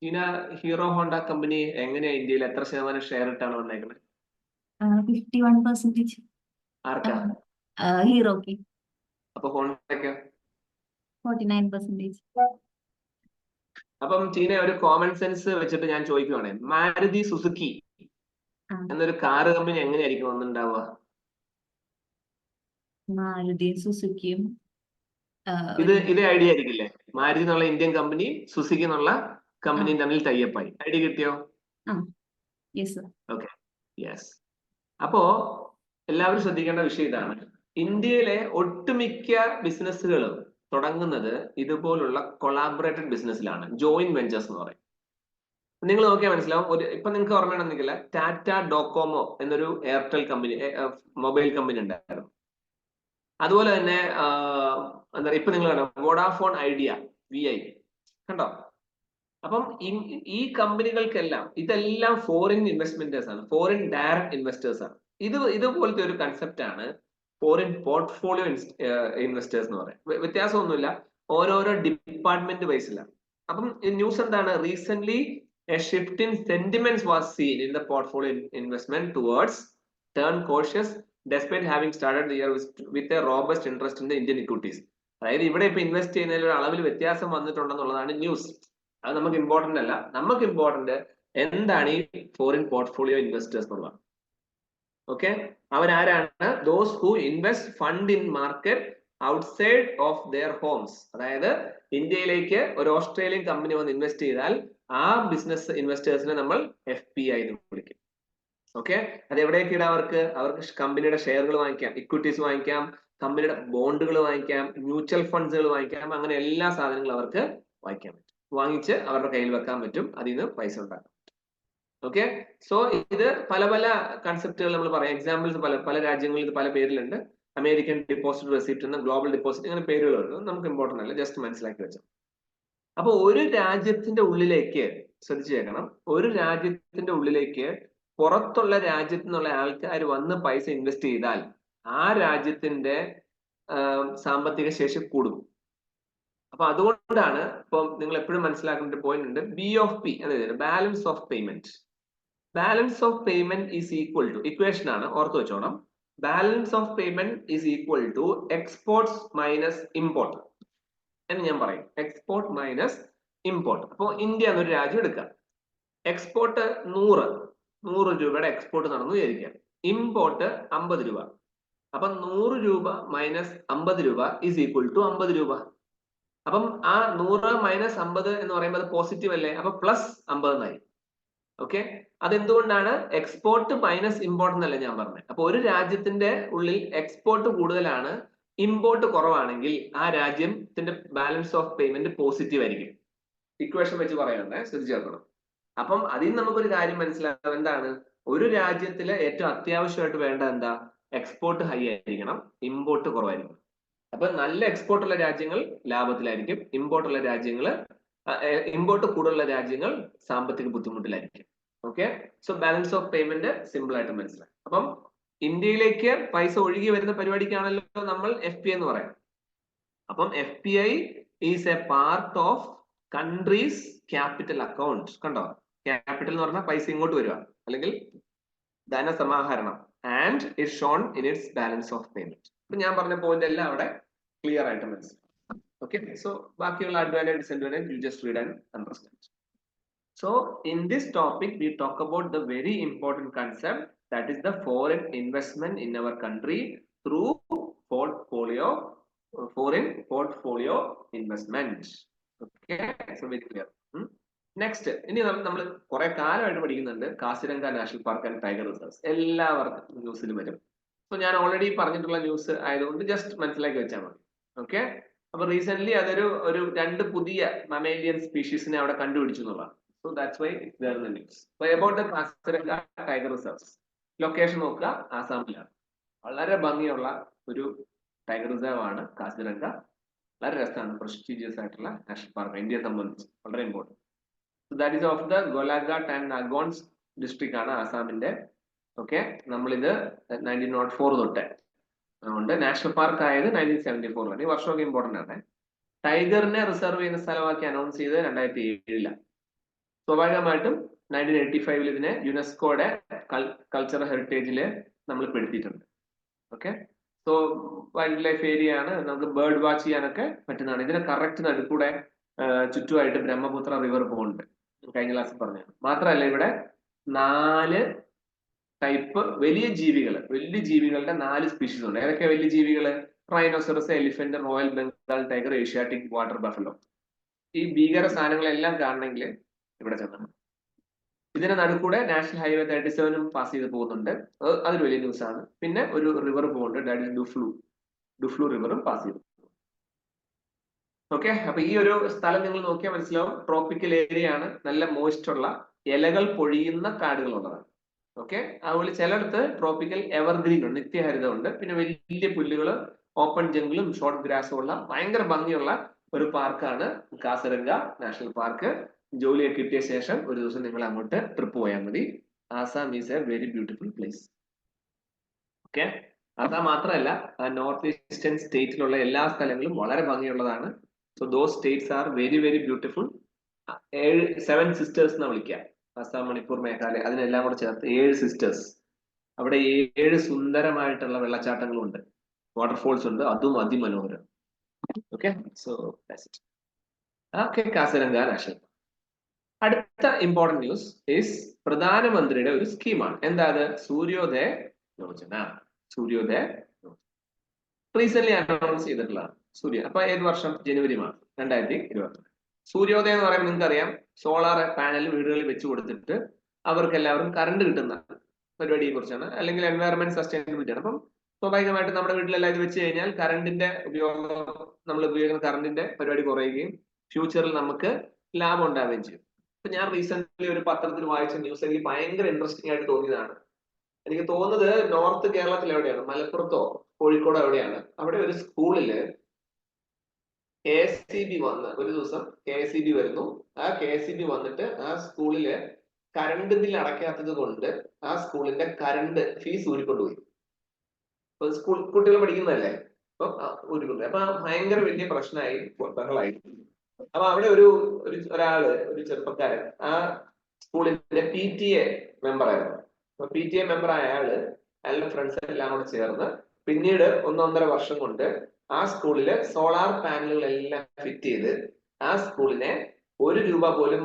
ചീന ഹീറോ ഹോണ്ട കമ്പനി എങ്ങനെയാ ഇന്ത്യയിൽ എത്ര ശതമാനം ഷെയർ ഇട്ടാണ് വന്നേക്കുന്നത്? 51%. ആർക്കാ? ഹീറോക്ക് അപ്പൊ ഹോണ്ടയ്ക്കോ? 49%. അപ്പം ചീന ഒരു കോമൺ സെൻസ് വെച്ചിട്ട് ഞാൻ ചോദിക്കുവാണേ, മാരുതി സുസുക്കി എന്നൊരു കാറ് കമ്പനി എങ്ങനെയായിരിക്കും വന്നിട്ടുണ്ടാവുക? മാരുതിയും സുസുക്കിയും ഇത് ഐഡിയ ആയിരിക്കില്ലേ? മാരുതി എന്നുള്ള ഇന്ത്യൻ കമ്പനി, സുസുക്കി എന്നുള്ള കമ്പനിയും തമ്മിൽ ടൈപ്പായി. ഐഡിയ കിട്ടിയോ? Okay, yes. അപ്പോ എല്ലാവരും ശ്രദ്ധിക്കേണ്ട വിഷയം ഇതാണ്. ഇന്ത്യയിലെ ഒട്ടുമിക്ക ബിസിനസ്സുകളും തുടങ്ങുന്നത് ഇതുപോലുള്ള കൊളാബറേറ്റഡ് ബിസിനസ്സിലാണ്, ജോയിന്റ് വെഞ്ചേഴ്സ് എന്ന് പറയും. നിങ്ങൾ നോക്കിയാൽ മനസ്സിലാവും. ഇപ്പൊ നിങ്ങൾക്ക് ഓർമ്മയുണ്ടെന്നില്ല, ടാറ്റ ഡോകോമോ എന്നൊരു എയർടെൽ കമ്പനി, മൊബൈൽ കമ്പനി ഉണ്ടായിരുന്നു. അതുപോലെ തന്നെ എന്താ പറയുക, ഇപ്പൊ നിങ്ങൾ കണ്ടോ വോഡാഫോൺ ഐഡിയ, VI, കണ്ടോ? അപ്പം ഈ കമ്പനികൾക്കെല്ലാം ഇതെല്ലാം ഫോറിൻ ഇൻവെസ്റ്റ്മെന്റേഴ്സ് ആണ്, ഫോറിൻ ഡയറക്ട് ഇൻവെസ്റ്റേഴ്സ് ആണ്. ഇതുപോലത്തെ ഒരു കൺസെപ്റ്റ് ആണ് ഫോറിൻ പോർട്ട്ഫോളിയോ ഇൻവെസ്റ്റേഴ്സ് എന്ന് പറയാം. വ്യത്യാസമൊന്നുമില്ല, ഓരോരോ ഡിപ്പാർട്ട്മെന്റ് വൈസിലാണ്. അപ്പം ന്യൂസ് എന്താണ്? Recent a shift in sentiments was seen in the portfolio investment towards turn cautious despite having started the year with a robust interest in the Indian equities. അതായത് ഇവിടെ ഇപ്പൊ ഇൻവെസ്റ്റ് ചെയ്യുന്നതിൽ ഒരു അളവിൽ വ്യത്യാസം വന്നിട്ടുണ്ടെന്നുള്ളതാണ് ന്യൂസ്. അത് നമുക്ക് ഇമ്പോർട്ടന്റ് അല്ല. നമുക്ക് ഇമ്പോർട്ടന്റ് എന്താണ് ഈ ഫോറിൻ പോർട്ട്ഫോളിയോ ഇൻവെസ്റ്റേഴ്സ് എന്നുള്ളത്. ഓക്കെ, അവരാരാണ്? Those who invest fund in market outside of their homes. അതായത് ഇന്ത്യയിലേക്ക് ഒരു ഓസ്ട്രേലിയൻ കമ്പനി വന്ന് ഇൻവെസ്റ്റ് ചെയ്താൽ ആ ബിസിനസ് ഇൻവെസ്റ്റേഴ്സിനെ നമ്മൾ FPI എന്ന് വിളിക്കും. ഓക്കെ, അത് എവിടേക്ക് ഇടാം? അവർക്ക് കമ്പനിയുടെ ഷെയറുകൾ വാങ്ങിക്കാം, ഇക്വിറ്റീസ് വാങ്ങിക്കാം, കമ്പനിയുടെ ബോണ്ടുകൾ വാങ്ങിക്കാം, മ്യൂച്വൽ ഫണ്ട്സുകൾ വാങ്ങിക്കാം. അങ്ങനെ എല്ലാ സാധനങ്ങളും അവർക്ക് വാങ്ങിക്കാൻ പറ്റും, വാങ്ങിച്ച് അവരുടെ കയ്യിൽ വെക്കാൻ പറ്റും, അതിൽ നിന്ന് പൈസ ഉണ്ടാക്കാം. ഓക്കെ, സോ ഇത് പല പല കൺസെപ്റ്റുകൾ നമ്മൾ പറയാം. എക്സാമ്പിൾസ് പല രാജ്യങ്ങളിൽ ഇത് പല പേരിലുണ്ട്. അമേരിക്കൻ ഡിപ്പോസിറ്റ് റെസിപ്റ്റ് എന്ന്, ഗ്ലോബൽ ഡിപ്പോസിറ്റ്, ഇങ്ങനെ പേരുകളുണ്ട്. നമുക്ക് ഇമ്പോർട്ടന്റ് അല്ല, ജസ്റ്റ് മനസ്സിലാക്കി വെച്ചാൽ. അപ്പൊ ഒരു രാജ്യത്തിന്റെ ഉള്ളിലേക്ക് ശ്രദ്ധിച്ചു കേൾക്കണം, ഒരു രാജ്യത്തിന്റെ ഉള്ളിലേക്ക് പുറത്തുള്ള രാജ്യത്തു നിന്നുള്ള ആൾക്കാർ വന്ന് പൈസ ഇൻവെസ്റ്റ് ചെയ്താൽ ആ രാജ്യത്തിന്റെ സാമ്പത്തിക ശേഷി കൂടും. അപ്പൊ അതുകൊണ്ടാണ് ഇപ്പം നിങ്ങൾ എപ്പോഴും മനസ്സിലാക്കേണ്ട പോയിന്റ് ഉണ്ട്, BOP, അതായത് balance of payment. Balance of payment is equal to, equation ആണ്, ഓർത്ത് വെച്ചോണം. Balance of payment is equal to exports minus import എന്ന് ഞാൻ പറയും. Export minus import. അപ്പോൾ ഇന്ത്യ എന്നൊരു രാജ്യം എടുക്കാം. എക്സ്പോർട്ട് 100 രൂപയുടെ എക്സ്പോർട്ട് നടന്നു വിചാരിക്കാം. ഇമ്പോർട്ട് 50 രൂപ. അപ്പം 100 രൂപ മൈനസ് 50 രൂപ ഈസ് ഈക്വൽ ടു 50 രൂപ. അപ്പം ആ 100 മൈനസ് 50 എന്ന് പറയുമ്പോൾ അത് പോസിറ്റീവ് അല്ലേ? അപ്പൊ പ്ലസ് 50 എന്നായി. ഓക്കെ, അതെന്തുകൊണ്ടാണ്? എക്സ്പോർട്ട് മൈനസ് ഇമ്പോർട്ട് എന്നല്ലേ ഞാൻ പറഞ്ഞത്. അപ്പൊ ഒരു രാജ്യത്തിന്റെ ഉള്ളിൽ എക്സ്പോർട്ട് കൂടുതലാണ്, ഇമ്പോർട്ട് കുറവാണെങ്കിൽ ആ രാജ്യത്തിന്റെ ബാലൻസ് ഓഫ് പേയ്മെന്റ് പോസിറ്റീവ് ആയിരിക്കും. ഇക്വേഷൻ വെച്ച് പറയണ്ടേ, ശ്രദ്ധിച്ചേർക്കണം. അപ്പം അതിൽ നമുക്കൊരു കാര്യം മനസ്സിലാക്കാം, എന്താണ്? ഒരു രാജ്യത്തിലെ ഏറ്റവും അത്യാവശ്യമായിട്ട് വേണ്ട എന്താ? എക്സ്പോർട്ട് ഹൈ ആയിരിക്കണം, ഇമ്പോർട്ട് കുറവായിരിക്കും. അപ്പൊ നല്ല എക്സ്പോർട്ട് ഉള്ള രാജ്യങ്ങൾ ലാഭത്തിലായിരിക്കും, ഇമ്പോർട്ട് കൂടുതലുള്ള രാജ്യങ്ങൾ സാമ്പത്തിക ബുദ്ധിമുട്ടിലായിരിക്കും. Okay, so balance of payment simple ആയിട്ട് മനസ്സിലായി. അപ്പം ഇന്ത്യയിലേക്ക് പൈസ ഒഴുകി വരുന്ന പരിപാടിക്കാണല്ലോ നമ്മൾ FPI എന്ന് പറയാം. അപ്പം FPI is A part of countries capital account. കണ്ടോ, ക്യാപിറ്റൽ എന്ന് പറഞ്ഞാൽ പൈസ ഇങ്ങോട്ട് വരിക, അല്ലെങ്കിൽ ധനസമാഹരണം. And it shown in its balance of payment. അപ്പൊ ഞാൻ പറഞ്ഞ പോയിന്റ് എല്ലാം അവിടെ ക്ലിയർ ആയിട്ട് മനസ്സിലായി. Okay, so ബാക്കിയുള്ള advantage disadvantage you just read and understand. So in this topic we talk about the very important concept, that is the foreign investment in our country through foreign portfolio investment. Okay, so very clear. Next, ഇനി നമ്മൾ കുറെ കാലമായിട്ട് പഠിക്കുന്നുണ്ട് Kaziranga national park and tiger reserves. എല്ലാവർക്കും ന്യൂസിൽ വരും. സോ ഞാൻ ഓൾറെഡി പറഞ്ഞിട്ടുള്ള ന്യൂസ് ആയതുകൊണ്ട് ജസ്റ്റ് മനസ്സിലാക്കി വെച്ചാൽ മതി. ഓക്കെ, അപ്പൊ റീസെന്റ് അതൊരു 2 പുതിയ മമേലിയൻ സ്പീഷീസിനെ അവിടെ കണ്ടുപിടിച്ചു എന്നുള്ളതാണ്. So that's why it's there in the news. About the Kaziranga tiger reserves, location നോക്കുക, ആസാമിലാണ്. വളരെ ഭംഗിയുള്ള ഒരു ടൈഗർ റിസർവ് ആണ് കാസിരംഗ. വളരെ രസമാണ്, പ്രസ്റ്റീജിയസ് ആയിട്ടുള്ള നാഷണൽ പാർക്ക്, ഇന്ത്യയെ സംബന്ധിച്ച് വളരെ important. That is of the Golaghat and Nagaon's district ആണ് ആസാമിന്റെ. ഓക്കെ, നമ്മളിത് 1904 തൊട്ട് അതുകൊണ്ട് നാഷണൽ പാർക്ക് ആയത് 1974 ഈ വർഷമൊക്കെ ഇമ്പോർട്ടന്റ് ആണ്. ടൈഗറിനെ റിസർവ് ചെയ്യുന്ന സ്ഥലമാക്കി അനൗൺസ് ചെയ്ത് 2007 സ്വാഭാവികമായിട്ടും 1985 ഇതിനെ യുനെസ്കോയുടെ കൾച്ചറൽ ഹെറിറ്റേജില് നമ്മൾ പെടുത്തിയിട്ടുണ്ട്. Okay, so wildlife area ആണ്, നമുക്ക് ബേർഡ് വാച്ച് ചെയ്യാനൊക്കെ പറ്റുന്നതാണ്. ഇതിന് കറക്റ്റ് നടുക്കൂടെ ചുറ്റുമായിട്ട് ബ്രഹ്മപുത്ര റിവർ പോകുന്നുണ്ട്, കഴിഞ്ഞ ക്ലാസ്സിൽ പറഞ്ഞു. മാത്രമല്ല ഇവിടെ 4 ടൈപ്പ് വലിയ ജീവികളുടെ 4 സ്പീഷീസ് ഉണ്ട്. ഏതൊക്കെ വലിയ ജീവികള്? Rhinoceros, elephant, royal Bengal tiger, asiatic water buffalo. ഈ ഭീകര സാധനങ്ങളെല്ലാം കാണണമെങ്കിൽ ഇവിടെ ചെന്നു. ഇതിന്റെ നടുക്കൂടെ നാഷണൽ ഹൈവേ 37 പാസ് ചെയ്ത് പോകുന്നുണ്ട്, അതൊരു വലിയ ന്യൂസ് ആണ്. പിന്നെ ഒരു റിവർ പോകുന്നുണ്ട്, ദാറ്റ് ഇസ് ഡുഫ്ലു റിവറും പാസ് ചെയ്തു. ഓക്കെ, അപ്പൊ ഈ ഒരു സ്ഥലം നിങ്ങൾ നോക്കിയാൽ മനസ്സിലാവും, ട്രോപ്പിക്കൽ ഏരിയ ആണ്, നല്ല മോയ്സ്റ്റ് ഉള്ള ഇലകൾ പൊഴിയുന്ന കാടുകളുള്ളതാണ്. ഓക്കെ, അതുപോലെ ചിലയിടത്ത് ട്രോപ്പിക്കൽ എവർഗ്രീൻ ഉണ്ട്, നിത്യഹരിതമുണ്ട്. പിന്നെ വലിയ പുല്ലുകൾ, ഓപ്പൺ ജംഗിളും ഷോർട്ട് ഗ്രാസും ഉള്ള ഭയങ്കര ഭംഗിയുള്ള ഒരു പാർക്കാണ് കാസിരംഗ നാഷണൽ പാർക്ക്. ജോലിയൊക്കെ കിട്ടിയ ശേഷം ഒരു ദിവസം നിങ്ങൾ അങ്ങോട്ട് ട്രിപ്പ് പോയാൽ മതി. Assam is a very beautiful place. Okay, Assam മാത്രമല്ല, നോർത്ത് ഈസ്റ്റേൺ സ്റ്റേറ്റിലുള്ള എല്ലാ സ്ഥലങ്ങളും വളരെ ഭംഗിയുള്ളതാണ്. So those states are very very beautiful. 7 sisters എന്ന് വിളിക്കാം, ആസാം, മണിപ്പൂർ, മേഘാലയ, അതിനെല്ലാം കൂടെ ചേർത്ത് 7 സിസ്റ്റേഴ്സ്. അവിടെ 7 സുന്ദരമായിട്ടുള്ള വെള്ളച്ചാട്ടങ്ങളും ഉണ്ട്, വാട്ടർഫോൾസ് ഉണ്ട്, അതും അതിമനോഹരം. Okay, so okay, Kaziranga national. അടുത്ത ഇമ്പോർട്ടന്റ് ന്യൂസ് ഈസ് പ്രധാനമന്ത്രിയുടെ ഒരു സ്കീമാണ്. എന്താ അത്? സൂര്യോദയ യോജന. സൂര്യോദയ റീസെന്റ് അനൗൺസ് ചെയ്തിട്ടുള്ളതാണ്. അപ്പൊ ഏത് വർഷം? ജനുവരി മാസം 2022. സൂര്യോദയം എന്ന് പറയുമ്പോൾ നിങ്ങൾക്ക് അറിയാം, സോളാർ പാനൽ വീടുകളിൽ വെച്ച് കൊടുത്തിട്ട് അവർക്ക് എല്ലാവർക്കും കറണ്ട് കിട്ടുന്ന പരിപാടിയെ കുറിച്ചാണ്, അല്ലെങ്കിൽ എൻവയറമെന്റ് സസ്റ്റൈനബിലിറ്റി ആണ്. അപ്പം സ്വാഭാവികമായിട്ട് നമ്മുടെ വീട്ടിലെല്ലാം ഇത് വെച്ച് കഴിഞ്ഞാൽ കറണ്ടിന്റെ ഉപയോഗം, നമ്മൾ ഉപയോഗിക്കുന്ന കറണ്ടിന്റെ പരിപാടി കുറയുകയും ഫ്യൂച്ചറിൽ നമുക്ക് ലാഭം ഉണ്ടാവുകയും ചെയ്യും. അപ്പൊ ഞാൻ റീസെന്റ് ഒരു പത്രത്തിൽ വായിച്ച ന്യൂസ് എനിക്ക് ഭയങ്കര ഇൻട്രസ്റ്റിംഗ് ആയിട്ട് തോന്നിയതാണ്. എനിക്ക് തോന്നുന്നത് നോർത്ത് കേരളത്തിൽ എവിടെയാണ്, മലപ്പുറത്തോ കോഴിക്കോടോ എവിടെയാണ്, അവിടെ ഒരു സ്കൂളില് KSEB വന്ന് ഒരു ദിവസം KSEB വരുന്നു. ആ KSEB വന്നിട്ട് ആ സ്കൂളില് കറണ്ട് ബില്ല് അടയ്ക്കാത്തത് കൊണ്ട് ആ സ്കൂളിന്റെ കറണ്ട് ഫീസ് ഊരിക്കൊണ്ടുപോയി. അപ്പൊ സ്കൂൾ കുട്ടികൾ പഠിക്കുന്നതല്ലേ, അപ്പൊ ഊരിക്കൊണ്ടുപോയി. അപ്പൊ ഭയങ്കര വലിയ പ്രശ്നമായി, ബഹളായി. അപ്പൊ അവിടെ ഒരാള്, ഒരു ചെറുപ്പക്കാരൻ, ആ സ്കൂളിന്റെ PTA മെമ്പറായിരുന്നു. അപ്പൊ PTA മെമ്പർ ആയ അയാളുടെ ഫ്രണ്ട്സ് എല്ലാം കൂടെ ചേർന്ന് പിന്നീട് 1.5 വർഷം കൊണ്ട് ആ സ്കൂളില് സോളാർ പാനലുകളെല്ലാം ഫിറ്റ് ചെയ്ത് ആ സ്കൂളിനെ 1 രൂപ പോലും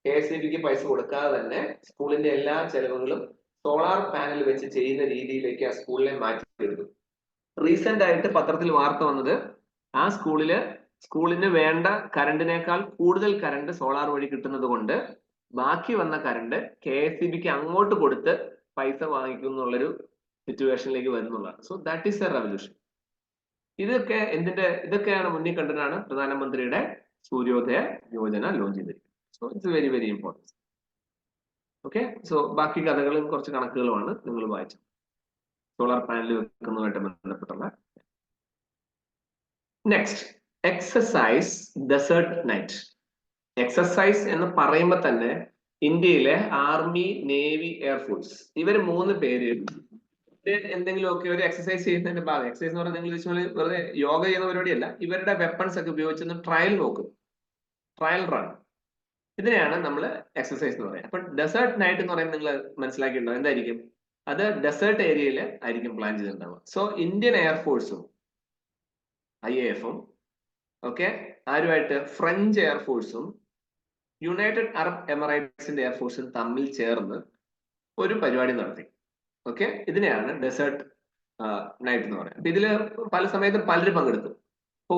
KSEBക്ക് പൈസ കൊടുക്കാതെ തന്നെ സ്കൂളിന്റെ എല്ലാ ചെലവുകളും സോളാർ പാനൽ വെച്ച് ചെയ്യുന്ന രീതിയിലേക്ക് ആ സ്കൂളിനെ മാറ്റിയെടുത്തു. റീസെന്റ് ആയിട്ട് പത്രത്തിൽ വാർത്ത വന്നത്, ആ സ്കൂളിന് വേണ്ട കറണ്ടിനേക്കാൾ കൂടുതൽ കറണ്ട് സോളാർ വഴി കിട്ടുന്നത് കൊണ്ട് ബാക്കി വന്ന കറണ്ട് KSEBക്ക് അങ്ങോട്ട് കൊടുത്ത് പൈസ വാങ്ങിക്കും എന്നുള്ളൊരു സിറ്റുവേഷനിലേക്ക് വരുന്നുള്ളതാണ്. So that is a revolution. ഇതൊക്കെയാണ് മുന്നിൽ കണ്ടിട്ടാണ് പ്രധാനമന്ത്രിയുടെ സൂര്യോദയ യോജന ലോഞ്ച് ചെയ്തിരിക്കുന്നത്. So it's very very important. Okay, so ബാക്കി കഥകളും കുറച്ച് കണക്കുകളുമാണ് നിങ്ങൾ വായിച്ചത്, സോളാർ പാനൽ വെക്കുന്നതുമായിട്ട് ബന്ധപ്പെട്ടുള്ള. Next, exercise desert night. Exercise എന്ന് പറയുമ്പോൾ തന്നെ ഇന്ത്യയിലെ ആർമി, നേവി, എയർഫോഴ്സ്, ഇവർ 3 പേര് എന്തെങ്കിലുമൊക്കെ ഒരു എക്സസൈസ് ചെയ്യുന്നതിന്റെ ഭാഗം, എക്സസൈസ് എന്ന് പറഞ്ഞാൽ നിങ്ങൾ വെറുതെ യോഗ ചെയ്യുന്ന പരിപാടിയല്ല, ഇവരുടെ വെപ്പൺസ് ഒക്കെ ഉപയോഗിച്ചൊന്ന് ട്രയൽ നോക്കും, ട്രയൽ റൺ. ഇതിനെയാണ് നമ്മൾ എക്സസൈസ് എന്ന് പറയുന്നത്. അപ്പൊ ഡെസേർട്ട് നൈറ്റ് എന്ന് പറയുമ്പോൾ നിങ്ങൾ മനസ്സിലാക്കിയിട്ടുണ്ടോ എന്തായിരിക്കും? അത് ഡെസേർട്ട് ഏരിയയിൽ ആയിരിക്കും പ്ലാൻ ചെയ്തിട്ടുണ്ടാവുക. സോ ഇന്ത്യൻ എയർഫോഴ്സും IAF-ഉം ഓക്കെ, ആരുമായിട്ട്? ഫ്രഞ്ച് എയർഫോഴ്സും യുണൈറ്റഡ് അറബ് എമിറേറ്റ്സിന്റെ എയർഫോഴ്സും തമ്മിൽ ചേർന്ന് ഒരു പരിപാടി നടത്തി. ഓക്കെ, ഇതിനെയാണ് ഡെസേർട്ട് നൈറ്റ് എന്ന് പറയുന്നത്. അപ്പൊ ഇതില് പല സമയത്തും പലരും പങ്കെടുത്തു. ഇപ്പോ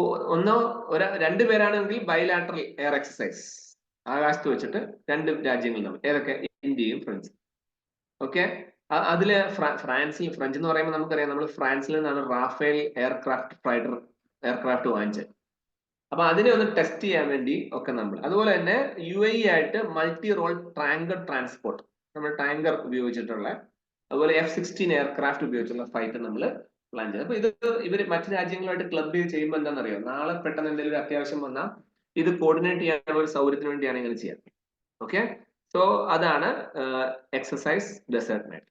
2 പേരാണെങ്കിൽ ബൈലാറ്ററൽ എയർ എക്സസൈസ്, ആകാശത്ത് വെച്ചിട്ട് 2 രാജ്യങ്ങൾ തമ്മിൽ, ഏതൊക്കെ? ഇന്ത്യയും ഫ്രാൻസും. ഓക്കെ, അതില് ഫ്രഞ്ച് എന്ന് പറയുമ്പോൾ നമുക്കറിയാം, നമ്മൾ ഫ്രാൻസിൽ നിന്നാണ് റാഫേൽ എയർക്രാഫ്റ്റ് വാങ്ങിച്ചത്. അപ്പൊ അതിനെ ഒന്ന് ടെസ്റ്റ് ചെയ്യാൻ വേണ്ടി ഒക്കെ നമ്മൾ, അതുപോലെ തന്നെ UAE ആയിട്ട് മൾട്ടി റോൾ ടാങ്കർ ട്രാൻസ്പോർട്ട്, നമ്മൾ ടാങ്കർ ഉപയോഗിച്ചിട്ടുള്ള, അതുപോലെ F-16 എയർക്രാഫ്റ്റ് ഉപയോഗിച്ചുള്ള ഫൈറ്റ് നമ്മൾ പ്ലാൻ ചെയ്തു. അപ്പൊ ഇവർ മറ്റു രാജ്യങ്ങളുമായിട്ട് ക്ലബ് ചെയ്ത് ചെയ്യുമ്പോൾ എന്താണെന്നറിയോ, നാളെ പെട്ടെന്ന് എന്തെങ്കിലും ഒരു അത്യാവശ്യം വന്നാൽ ഇത് കോർഡിനേറ്റ് ചെയ്യാനുള്ള ഒരു സൗകര്യത്തിന് വേണ്ടിയാണ് ഇങ്ങനെ ചെയ്യാൻ. ഓക്കെ, സോ അതാണ് എക്സസൈസ് ഡെസേർട്ട് നൈറ്റ്.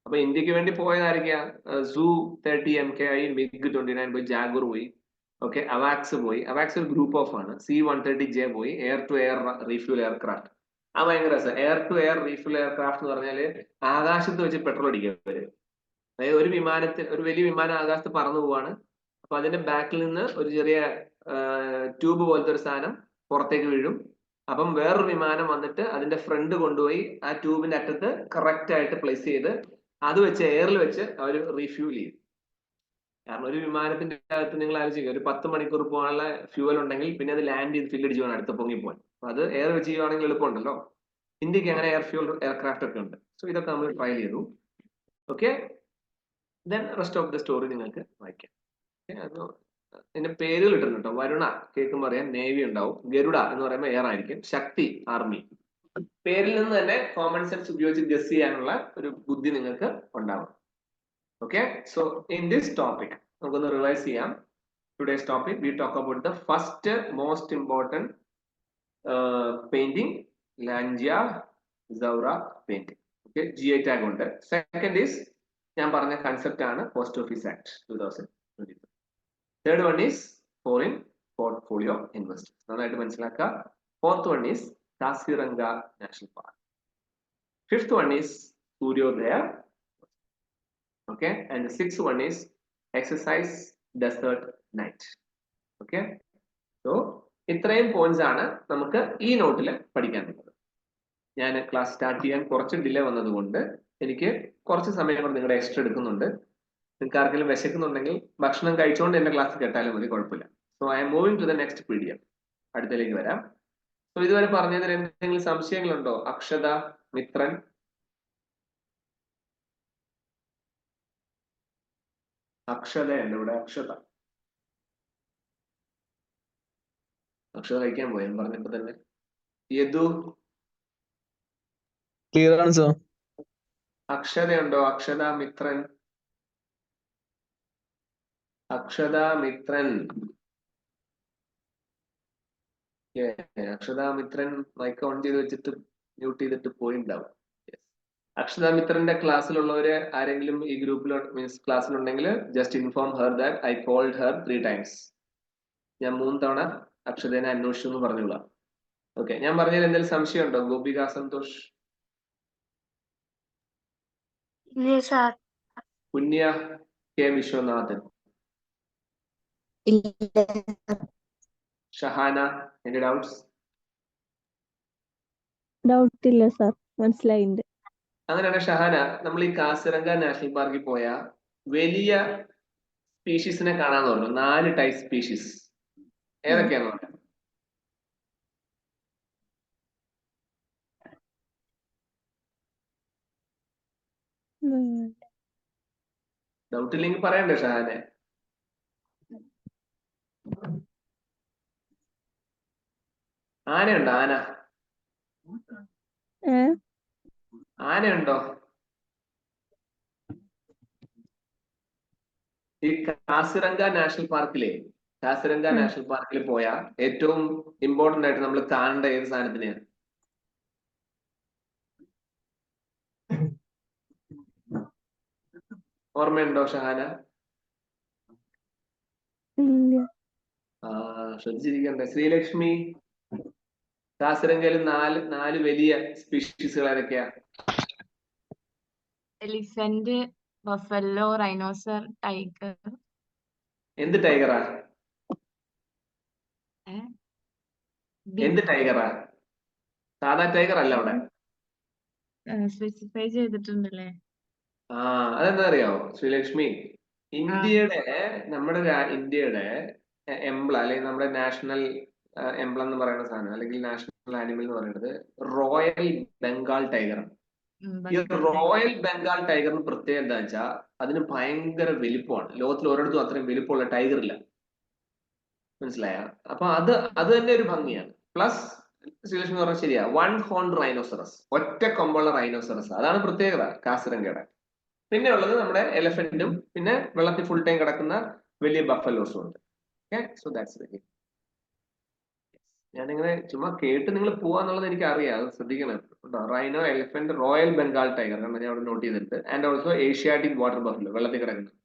അപ്പൊ ഇന്ത്യക്ക് വേണ്ടി പോയതായിരിക്കാം Su-30 MKI, MiG-29 പോയി, ജാഗൂർ പോയി. ഓക്കെ, അവാക്സ് പോയി. അവാക്സ് ഒരു ഗ്രൂപ്പ് ഓഫ് ആണ്. C-130J പോയി, air to air refuel aircraft. ആ ഭയങ്കര രസം. Air to air refuel aircraft എന്ന് പറഞ്ഞാല് ആകാശത്ത് വെച്ച് പെട്രോൾ അടിക്കുക അവര്. അതായത് ഒരു വലിയ വിമാനം ആകാശത്ത് പറന്നു പോവാണ്. അപ്പൊ അതിന്റെ ബാക്കിൽ നിന്ന് ഒരു ചെറിയ ട്യൂബ് പോലത്തെ ഒരു സാധനം പുറത്തേക്ക് വീഴും. അപ്പം വേറൊരു വിമാനം വന്നിട്ട് അതിന്റെ ഫ്രണ്ട് കൊണ്ടുപോയി ആ ട്യൂബിന്റെ അറ്റത്ത് കറക്റ്റ് ആയിട്ട് പ്ലേസ് ചെയ്ത് അത് വെച്ച് എയറിൽ വെച്ച് അവർ റീഫ്യൂൽ ചെയ്യും. കാരണം ഒരു വിമാനത്തിന്റെ അകത്ത് നിങ്ങൾ ആലോചിക്കുക, ഒരു 10 മണിക്കൂർ പോകാനുള്ള ഫ്യൂവൽ ഉണ്ടെങ്കിൽ പിന്നെ അത് ലാൻഡ് ചെയ്ത് ഫില്ലടിച്ച് വേണം അടുത്ത് പൊങ്ങി പോകാൻ. അപ്പൊ അത് എയർ വെച്ച് ചെയ്യുവാണെങ്കിൽ എളുപ്പമുണ്ടല്ലോ. ഇന്ത്യക്ക് അങ്ങനെ എയർ ഫ്യൂൽ എയർക്രാഫ്റ്റ് ഒക്കെ ഉണ്ട്. സോ ഇതൊക്കെ നമ്മൾ ട്രയൽ ചെയ്തു. Okay, then rest of the story നിങ്ങൾക്ക് വായിക്കാം. ഇതിന്റെ പേരുകൾ ഇട്ടിട്ടുണ്ട് കേട്ടോ. വരുണ കേൾക്കുമ്പോൾ അറിയാം നേവി ഉണ്ടാവും. ഗരുഡ എന്ന് പറയുമ്പോൾ എയർ ആയിരിക്കും. ശക്തി ആർമി. പേരിൽ നിന്ന് തന്നെ കോമൺ സെൻസ് ഉപയോഗിച്ച് ഗസ് ചെയ്യാനുള്ള ഒരു ബുദ്ധി നിങ്ങൾക്ക് ഉണ്ടാവും. Okay, so in this topic നമുക്കൊന്ന് റിവൈസ് ചെയ്യാം. Today's topic we talk about the first most important painting, Lanjia Saura painting. Okay, GI tag ഉണ്ട്. സെക്കൻഡ് ഈസ് ഞാൻ പറഞ്ഞ കൺസെപ്റ്റ് ആണ് post office act 2023. Third one is foreign portfolio investors, നന്നായിട്ട് മനസ്സിലാക്കുക. Fourth one is Kaziranga national park. Fifth one is Suryodaya. Okay, and six one is exercise desert night. Okay, so ഇത്രയും പോയിന്റ്സ് ആണ് നമുക്ക് ഈ നോട്ടിൽ പഠിക്കാനുള്ളത്. ഞാൻ ക്ലാസ് സ്റ്റാർട്ട് ചെയ്യാൻ കുറച്ച് ഡിലേ വന്നതുകൊണ്ട് എനിക്ക് കുറച്ച് സമയം കൂടെ നിങ്ങളുടെ എക്സ്ട്രാ എടുക്കുന്നുണ്ട്. നിങ്ങൾക്ക് ആർക്കെങ്കിലും വിശക്കുന്നുണ്ടെങ്കിൽ ഭക്ഷണം കഴിച്ചുകൊണ്ട് എന്റെ ക്ലാസ് കേട്ടാലും മതി, കുഴപ്പമില്ല. So I'm moving to the next PDF. അടുത്തേക്ക് വരാം. സോ ഇതുവരെ പറഞ്ഞതിൽ എന്തെങ്കിലും സംശയങ്ങളുണ്ടോ? അക്ഷത, മിത്രൻ? അക്ഷതയുണ്ട് ഇവിടെ. അക്ഷത കഴിക്കാൻ പോയി പറഞ്ഞപ്പോ തന്നെ. യദു? ക്ലിയർ ആണ് സർ. അക്ഷതയുണ്ടോ? അക്ഷത, മിത്രൻ? അക്ഷത, മിത്രൻ? അക്ഷത മിത്രൻ മൈക്ക് ഓൺ ചെയ്ത് വെച്ചിട്ട് മ്യൂട്ട് ചെയ്തിട്ട് പോയിണ്ടാവും. അക്ഷത മിത്രന്റെ ക്ലാസ്സിലുള്ളവര് ആരെങ്കിലും ഈ ഗ്രൂപ്പിൽ മീൻസ് ക്ലാസ്സിലുണ്ടെങ്കിൽ just inform her that I called her 3 times. ഞാൻ 3 തവണ അക്ഷതേനെ അന്വേഷിച്ചു എന്ന് പറഞ്ഞോളാം. ഓക്കെ, ഞാൻ പറഞ്ഞതിൽ എന്തെങ്കിലും സംശയം ഉണ്ടോ? ഗോപിക, സന്തോഷ്, പുണ്യ, കെ വിശ്വനാഥൻ, ഷഹാന, എന്റെ ഡൗട്ട്സ്? ഡൗട്ട് ഇല്ല സാർ, മനസ്സിലായിട്ടുണ്ട്. അങ്ങനെയാണ് ഷഹാന, നമ്മൾ ഈ കാസിറംഗ നാഷണൽ പാർക്കിൽ പോയ വലിയ സ്പീഷീസിനെ കാണാന്ന് പറഞ്ഞു. 4 ടൈപ്പ് സ്പീഷീസ് ഏതൊക്കെയാന്ന് പറഞ്ഞു? ഡൗട്ട് ഇല്ലെങ്കിൽ പറയണ്ടേ ഷഹാനെ? ആനയുണ്ടോ? ആനയുണ്ടോ? ഈ കാസിറംഗ നാഷണൽ പാർക്കിൽ പോയാൽ ഏറ്റവും ഇമ്പോർട്ടന്റ് ആയിട്ട് നമ്മൾ കാണേണ്ട ഏത് സാധനത്തിനെയാണ്? ഓർമ്മയുണ്ടോ ഷഹാന? ശ്രദ്ധിച്ചിരിക്കണ്ടേ? ശ്രീലക്ഷ്മി, കാസിറംഗയിൽ 4 വലിയ സ്പീഷീസുകൾ ഏതൊക്കെയാ? Elephant, buffalo, rhinoceros, tiger. എന്ത് ടൈഗറാ? എന്ത് ടൈഗറാ? സാധാ ടൈഗർ അല്ല അവിടെ. സ്പെസിഫൈ ചെയ്തിട്ടുണ്ടല്ലേ? അതെന്താ അറിയാവോ ശ്രീലക്ഷ്മി? ഇന്ത്യയുടെ എംബ്ലം അല്ലെങ്കിൽ നമ്മുടെ നാഷണൽ എംബ്ലം എന്ന് പറയുന്ന സാധനം അല്ലെങ്കിൽ നാഷണൽ ആനിമൽ എന്ന് പറയുന്നത് റോയൽ ബംഗാൾ ടൈഗറാണ്. ഈ റോയൽ ബംഗാൾ ടൈഗറിന് പ്രത്യേകത എന്താ വെച്ചാൽ അതിന് ഭയങ്കര വലിപ്പമാണ്. ലോകത്തിൽ ഒരിടത്തും അത്രയും വലിപ്പമുള്ള ടൈഗർ ഇല്ല. മനസ്സിലായ? അപ്പൊ അത് തന്നെ ഒരു ഭംഗിയാണ്. പ്ലസ് ശ്രീലക്ഷ്മി പറഞ്ഞാൽ ശരിയാ, 1 ഹോൺ റൈനോസറസ്, ഒറ്റ കൊമ്പുള്ള റൈനോസറസ്, അതാണ് പ്രത്യേകത കാസിറംഗയുടെ. പിന്നെ ഉള്ളത് നമ്മുടെ എലഫന്റും പിന്നെ വെള്ളത്തിൽ ഫുൾ ടൈം കിടക്കുന്ന വലിയ ബഫലോസും ഉണ്ട്. Okay, so that's the game. ഞാനിങ്ങനെ ചുമ്മാ കേട്ട് നിങ്ങൾ പോവാന്നുള്ളത് എനിക്ക് അറിയാം, അത് ശ്രദ്ധിക്കണം. Rhino, elephant, royal Bengal tiger കാരണം ഞാൻ അവിടെ നോട്ട് ചെയ്തിട്ടുണ്ട്. And also Asiatic water buffalo, വെള്ളത്തിൽ കിടക്കുന്നത്.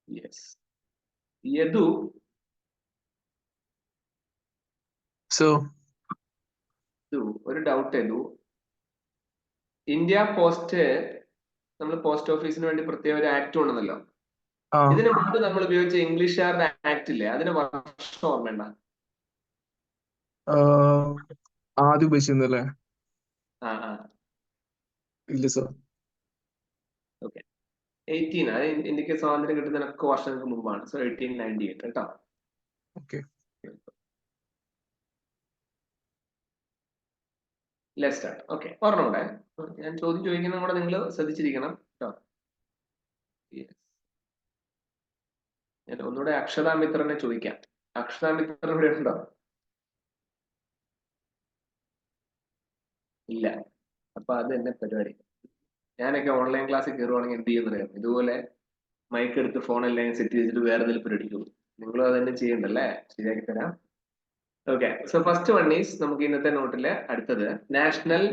യെസ്. യദു, So, ഒരു ഡൗട്ട് യദു. ഇന്ത്യ പോസ്റ്റ്, നമ്മൾ പോസ്റ്റ് ഓഫീസിന് വേണ്ടി പ്രത്യേക ഒരു ആക്ട് ഉണ്ടെന്നല്ലോ. ഇതിന് മുമ്പ് നമ്മൾ ഉപയോഗിച്ച ഇംഗ്ലീഷുകാരുടെ ആക്ട് ഇല്ലേ, അതിന് വർഷം ഓർമ്മയുണ്ട? ആദ്യം ഉപയോഗിച്ചിരുന്നല്ലേ? ആ, ഇല്ല സർ. ഓക്കെ. 18, അത് ഇന്ത്യക്ക് സ്വാതന്ത്ര്യം കിട്ടുന്നതിനൊക്കെ വർഷങ്ങൾക്ക് മുമ്പാണ്. സോ 1898 കേട്ടോ. ഓക്കെ. Let's start. ഓക്കെ, പറഞ്ഞൂടെ? ഞാൻ ചോദ്യം ചോദിക്കുന്ന കൂടെ നിങ്ങൾ ശ്രദ്ധിച്ചിരിക്കണം കേട്ടോ. ഞാൻ ഒന്നുകൂടെ അക്ഷതാമിത്രനെ ചോദിക്കാം. അക്ഷതാമിത്രൻ ഇവിടെ ഉണ്ടോ? ഇല്ല. അപ്പൊ അത് തന്നെ പരിപാടി. ഞാനൊക്കെ ഓൺലൈൻ ക്ലാസ്സിൽ കയറുവാണെങ്കിൽ എന്ത് ചെയ്യുന്നറിയാം, ഇതുപോലെ മൈക്ക് എടുത്ത് ഫോണെല്ലാം സെറ്റ് ചെയ്തിട്ട് വേറെ എന്തെങ്കിലും പരിപാടിക്ക് പോകും. നിങ്ങളും അത് തന്നെ ചെയ്യണ്ടല്ലേ? ശരിയാക്കി തരാം. Okay, so first one is, നമുക്ക് ഇന്നത്തെ നോട്ടില് അടുത്തത് നാഷണൽ